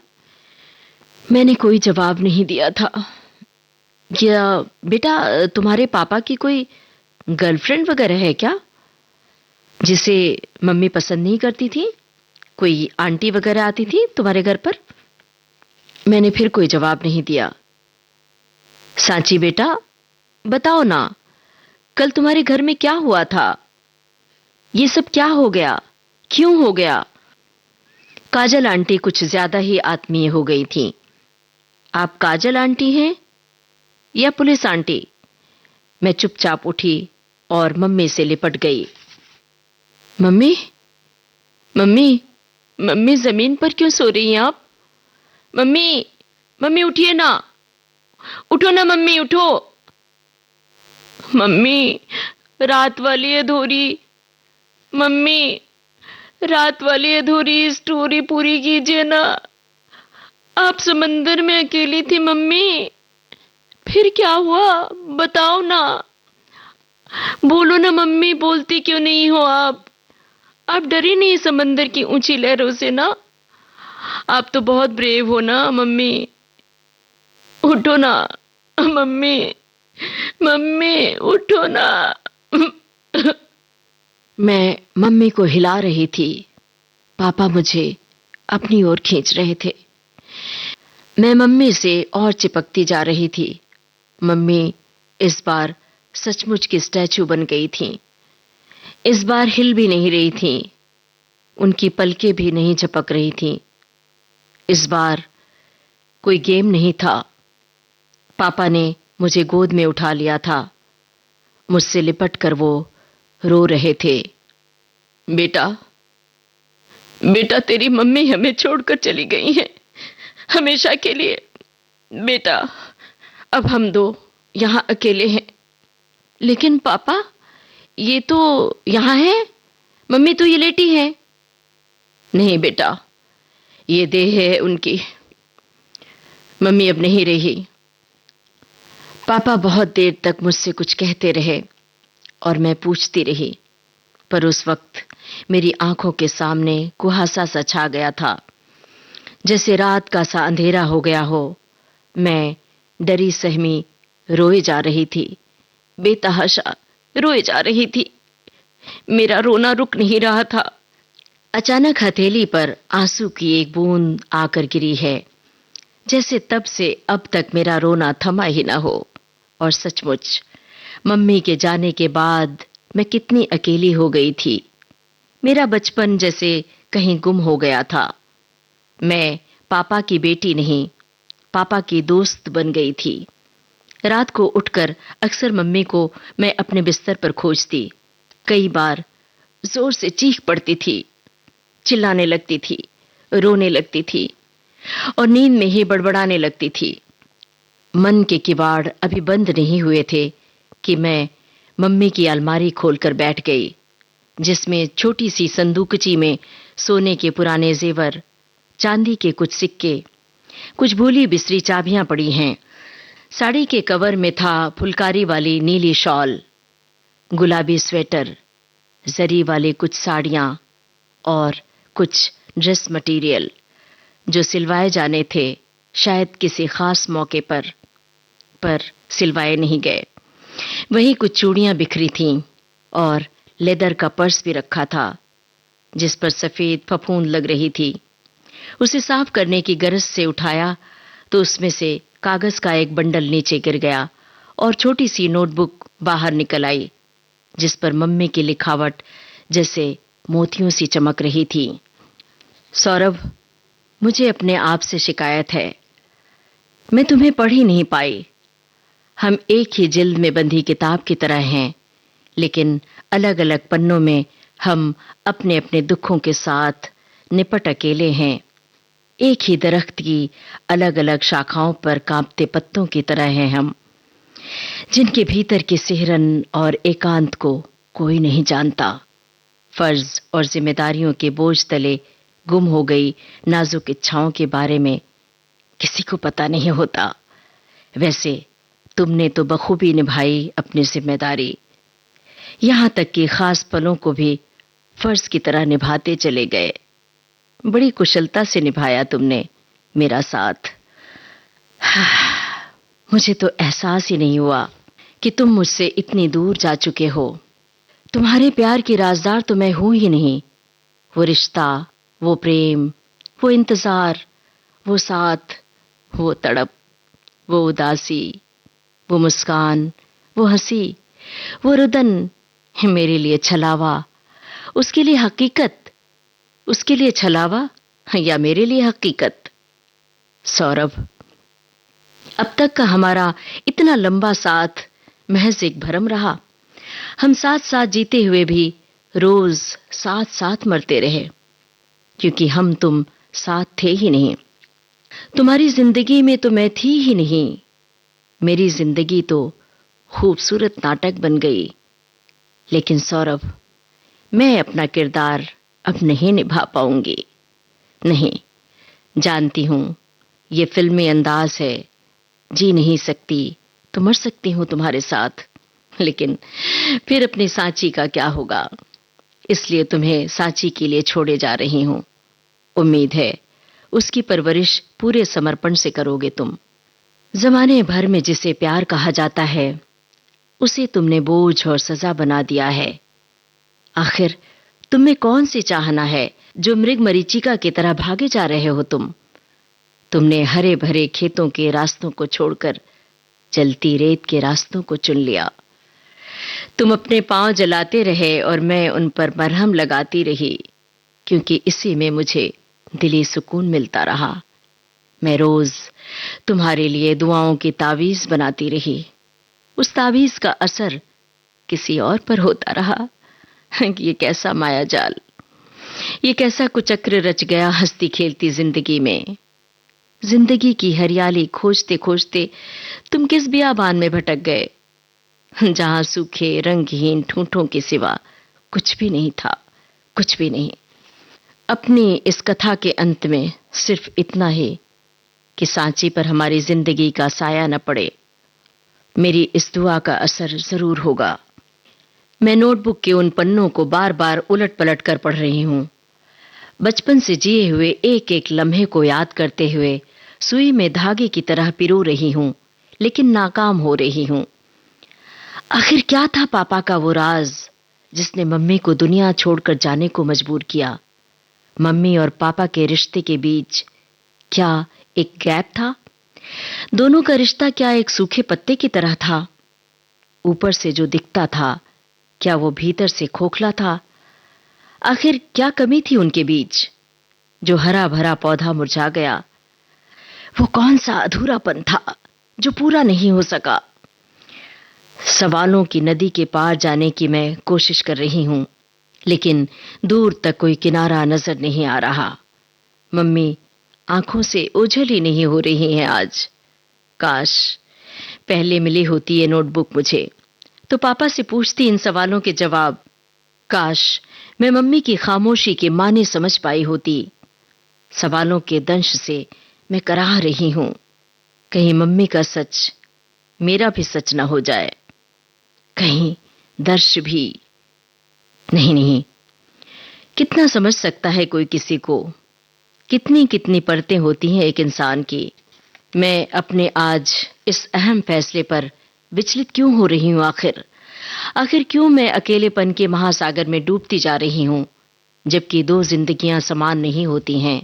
मैंने कोई जवाब नहीं दिया था। या बेटा, तुम्हारे पापा की कोई गर्लफ्रेंड वगैरह है क्या जिसे मम्मी पसंद नहीं करती थी? कोई आंटी वगैरह आती थी तुम्हारे घर पर? मैंने फिर कोई जवाब नहीं दिया। सांची बेटा, बताओ ना, कल तुम्हारे घर में क्या हुआ था? ये सब क्या हो गया? क्यों हो गया? काजल आंटी कुछ ज्यादा ही आत्मीय हो गई थी। आप काजल आंटी हैं या पुलिस आंटी? मैं चुपचाप उठी और मम्मी से लिपट गई। मम्मी मम्मी मम्मी, जमीन पर क्यों सो रही हैं आप? मम्मी मम्मी, उठिए ना, उठो ना मम्मी, उठो। मम्मी, रात वाली अधूरी, मम्मी रात वाली अधूरी स्टोरी पूरी कीजिए ना। आप समंदर में अकेली थी मम्मी, फिर क्या हुआ बताओ ना। बोलो ना मम्मी, बोलती क्यों नहीं हो आप? आप डरी नहीं समंदर की ऊंची लहरों से ना? आप तो बहुत ब्रेव हो ना मम्मी, उठो ना मम्मी, मम्मी उठो ना। मैं मम्मी को हिला रही थी। पापा मुझे अपनी ओर खींच रहे थे। मैं मम्मी से और चिपकती जा रही थी। मम्मी इस बार सचमुच की स्टैचू बन गई थी। इस बार हिल भी नहीं रही थी, उनकी पलकें भी नहीं झपक रही थी। इस बार कोई गेम नहीं था। पापा ने मुझे गोद में उठा लिया था। मुझसे लिपटकर वो रो रहे थे। बेटा, बेटा, तेरी मम्मी हमें छोड़कर चली गई हैं, हमेशा के लिए। बेटा, अब हम दो यहां अकेले हैं। लेकिन पापा, ये तो यहां है, मम्मी तो ये लेटी है। नहीं बेटा, ये देह है उनकी, मम्मी अब नहीं रही। पापा बहुत देर तक मुझसे कुछ कहते रहे और मैं पूछती रही, पर उस वक्त मेरी आंखों के सामने कुहासा सा छा गया था, जैसे रात का सा अंधेरा हो गया हो। मैं डरी सहमी रोए जा रही थी, बेतहाशा रोए जा रही थी। मेरा रोना रुक नहीं रहा था। अचानक हथेली पर आंसू की एक बूंद आकर गिरी है, जैसे तब से अब तक मेरा रोना थमा ही ना हो। और सचमुच मम्मी के जाने के बाद मैं कितनी अकेली हो गई थी। मेरा बचपन जैसे कहीं गुम हो गया था। मैं पापा की बेटी नहीं, पापा की दोस्त बन गई थी। रात को उठकर अक्सर मम्मी को मैं अपने बिस्तर पर खोजती। कई बार जोर से चीख पड़ती थी, चिल्लाने लगती थी, रोने लगती थी और नींद में ही बड़बड़ाने लगती थी। मन के किवाड़ अभी बंद नहीं हुए थे कि मैं मम्मी की अलमारी खोलकर बैठ गई, जिसमें छोटी सी संदूकची में सोने के पुराने जेवर, चांदी के कुछ सिक्के, कुछ भूली बिसरी चाबियां पड़ी हैं। साड़ी के कवर में था फुलकारी वाली नीली शॉल, गुलाबी स्वेटर, जरी वाले कुछ साड़ियां और कुछ ड्रेस मटेरियल जो सिलवाए जाने थे, शायद किसी खास मौके पर सिलवाए नहीं गए। वहीं कुछ चूड़ियां बिखरी थीं और लेदर का पर्स भी रखा था, जिस पर सफेद फफूंद लग रही थी। उसे साफ करने की गरज से उठाया तो उसमें से कागज का एक बंडल नीचे गिर गया और छोटी सी नोटबुक बाहर निकल आई, जिस पर मम्मी की लिखावट जैसे मोतियों सी चमक रही थी। सौरभ, मुझे अपने आप से शिकायत है। मैं तुम्हें पढ़ ही नहीं पाई। हम एक ही जिल्द में बंधी किताब की तरह हैं, लेकिन अलग अलग पन्नों में हम अपने अपने दुखों के साथ निपट अकेले हैं। एक ही दरख्त की अलग अलग शाखाओं पर कांपते पत्तों की तरह हैं हम, जिनके भीतर की सिहरन और एकांत को कोई नहीं जानता। फर्ज और जिम्मेदारियों के बोझ तले गुम हो गई नाजुक इच्छाओं के बारे में किसी को पता नहीं होता। वैसे तुमने तो बखूबी निभाई अपनी जिम्मेदारी, यहां तक कि खास पलों को भी फर्ज की तरह निभाते चले गए। बड़ी कुशलता से निभाया तुमने मेरा साथ। मुझे तो एहसास ही नहीं हुआ कि तुम मुझसे इतनी दूर जा चुके हो। तुम्हारे प्यार की राजदार तो मैं हूं ही नहीं। वो रिश्ता, वो प्रेम, वो इंतजार, वो साथ, वो तड़प, वो उदासी, वो मुस्कान, वो हंसी, वो रुदन, मेरे लिए छलावा, उसके लिए हकीकत, उसके लिए छलावा या मेरे लिए हकीकत। सौरभ, अब तक का हमारा इतना लंबा साथ महज एक भ्रम रहा। हम साथ साथ जीते हुए भी रोज साथ साथ मरते रहे, क्योंकि हम तुम साथ थे ही नहीं। तुम्हारी जिंदगी में तो मैं थी ही नहीं। मेरी जिंदगी तो खूबसूरत नाटक बन गई। लेकिन सौरभ, मैं अपना किरदार अब नहीं निभा पाऊंगी। नहीं, जानती हूं ये फिल्मी अंदाज है, जी नहीं सकती तो मर सकती हूं तुम्हारे साथ, लेकिन फिर अपनी सांची का क्या होगा। इसलिए तुम्हें सांची के लिए छोड़े जा रही हूं। उम्मीद है उसकी परवरिश पूरे समर्पण से करोगे तुम। जमाने भर में जिसे प्यार कहा जाता है, उसे तुमने बोझ और सजा बना दिया है। आखिर तुम में कौन सी चाहना है जो मृग मरीचिका की तरह भागे जा रहे हो तुम? तुमने हरे भरे खेतों के रास्तों को छोड़कर चलती रेत के रास्तों को चुन लिया। तुम अपने पांव जलाते रहे और मैं उन पर मरहम लगाती रही, क्योंकि इसी में मुझे दिली सुकून मिलता रहा। मैं रोज तुम्हारे लिए दुआओं की तावीज बनाती रही। उस तावीज का असर किसी और पर होता रहा। ये कैसा मायाजाल, ये कैसा कुचक्र रच गया हंसती खेलती जिंदगी में। जिंदगी की हरियाली खोजते खोजते तुम किस बियाबान में भटक गए, जहां सूखे रंगहीन ठूंठों के सिवा कुछ भी नहीं था, कुछ भी नहीं। अपनी इस कथा के अंत में सिर्फ इतना ही कि सांची पर हमारी जिंदगी का साया न पड़े। मेरी इस दुआ का असर जरूर होगा। मैं नोटबुक के उन पन्नों को बार बार उलट पलट कर पढ़ रही हूं। बचपन से जिए हुए एक एक लम्हे को याद करते हुए सुई में धागे की तरह पिरो रही हूं, लेकिन नाकाम हो रही हूं। आखिर क्या था पापा का वो राज जिसने मम्मी को दुनिया छोड़कर जाने को मजबूर किया? मम्मी और पापा के रिश्ते के बीच क्या एक गैप था? दोनों का रिश्ता क्या एक सूखे पत्ते की तरह था? ऊपर से जो दिखता था, क्या वो भीतर से खोखला था? आखिर क्या कमी थी उनके बीच जो हरा भरा पौधा मुरझा गया? वो कौन सा अधूरापन था जो पूरा नहीं हो सका? सवालों की नदी के पार जाने की मैं कोशिश कर रही हूं, लेकिन दूर तक कोई किनारा नजर नहीं आ रहा। मम्मी आंखों से ओझल ही नहीं हो रही हैं आज। काश पहले मिली होती ये नोटबुक मुझे, तो पापा से पूछती इन सवालों के जवाब। काश मैं मम्मी की खामोशी के माने समझ पाई होती। सवालों के दंश से मैं कराह रही हूं, कहीं मम्मी का सच मेरा भी सच ना हो जाए, कहीं दर्श भी। नहीं नहीं, कितना समझ सकता है कोई किसी को? कितनी कितनी परतें होती हैं एक इंसान की। मैं अपने आज इस अहम फैसले पर विचलित क्यों हो रही हूं? आखिर क्यों मैं अकेलेपन के महासागर में डूबती जा रही हूं, जबकि दो जिंदगियां समान नहीं होती हैं।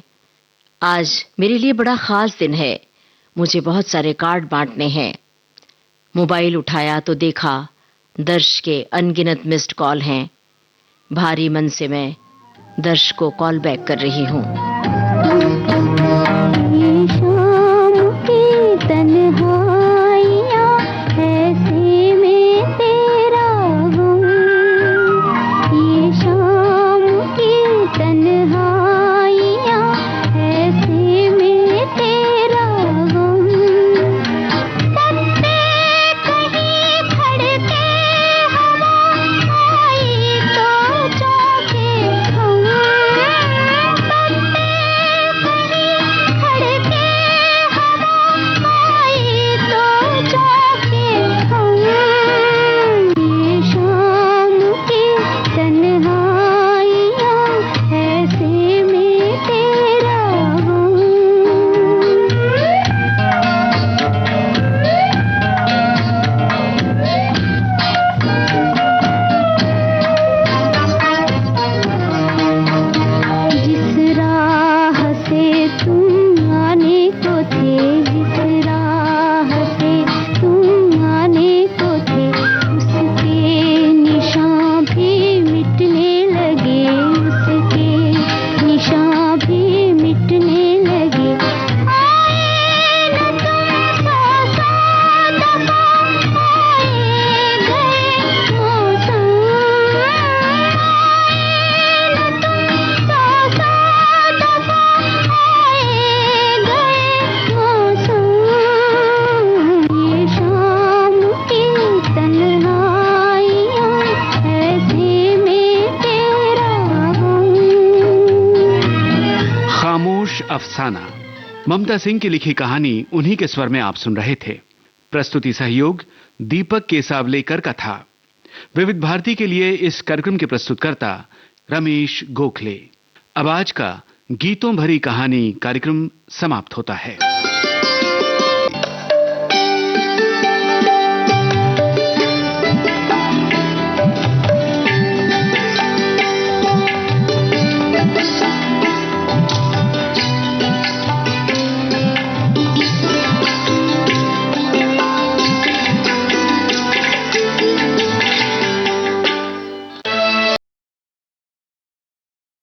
आज मेरे लिए बड़ा खास दिन है। मुझे बहुत सारे कार्ड बांटने हैं। मोबाइल उठाया तो देखा दर्श के अनगिनत मिस्ड कॉल हैं। भारी मन से मैं दर्श को कॉल बैक कर रही हूं। अफसाना। ममता सिंह की लिखी कहानी उन्हीं के स्वर में आप सुन रहे थे। प्रस्तुति सहयोग दीपक केसावलेकर का था। विविध भारती के लिए इस कार्यक्रम के प्रस्तुतकर्ता रमेश गोखले। अब आज का गीतों भरी कहानी कार्यक्रम समाप्त होता है।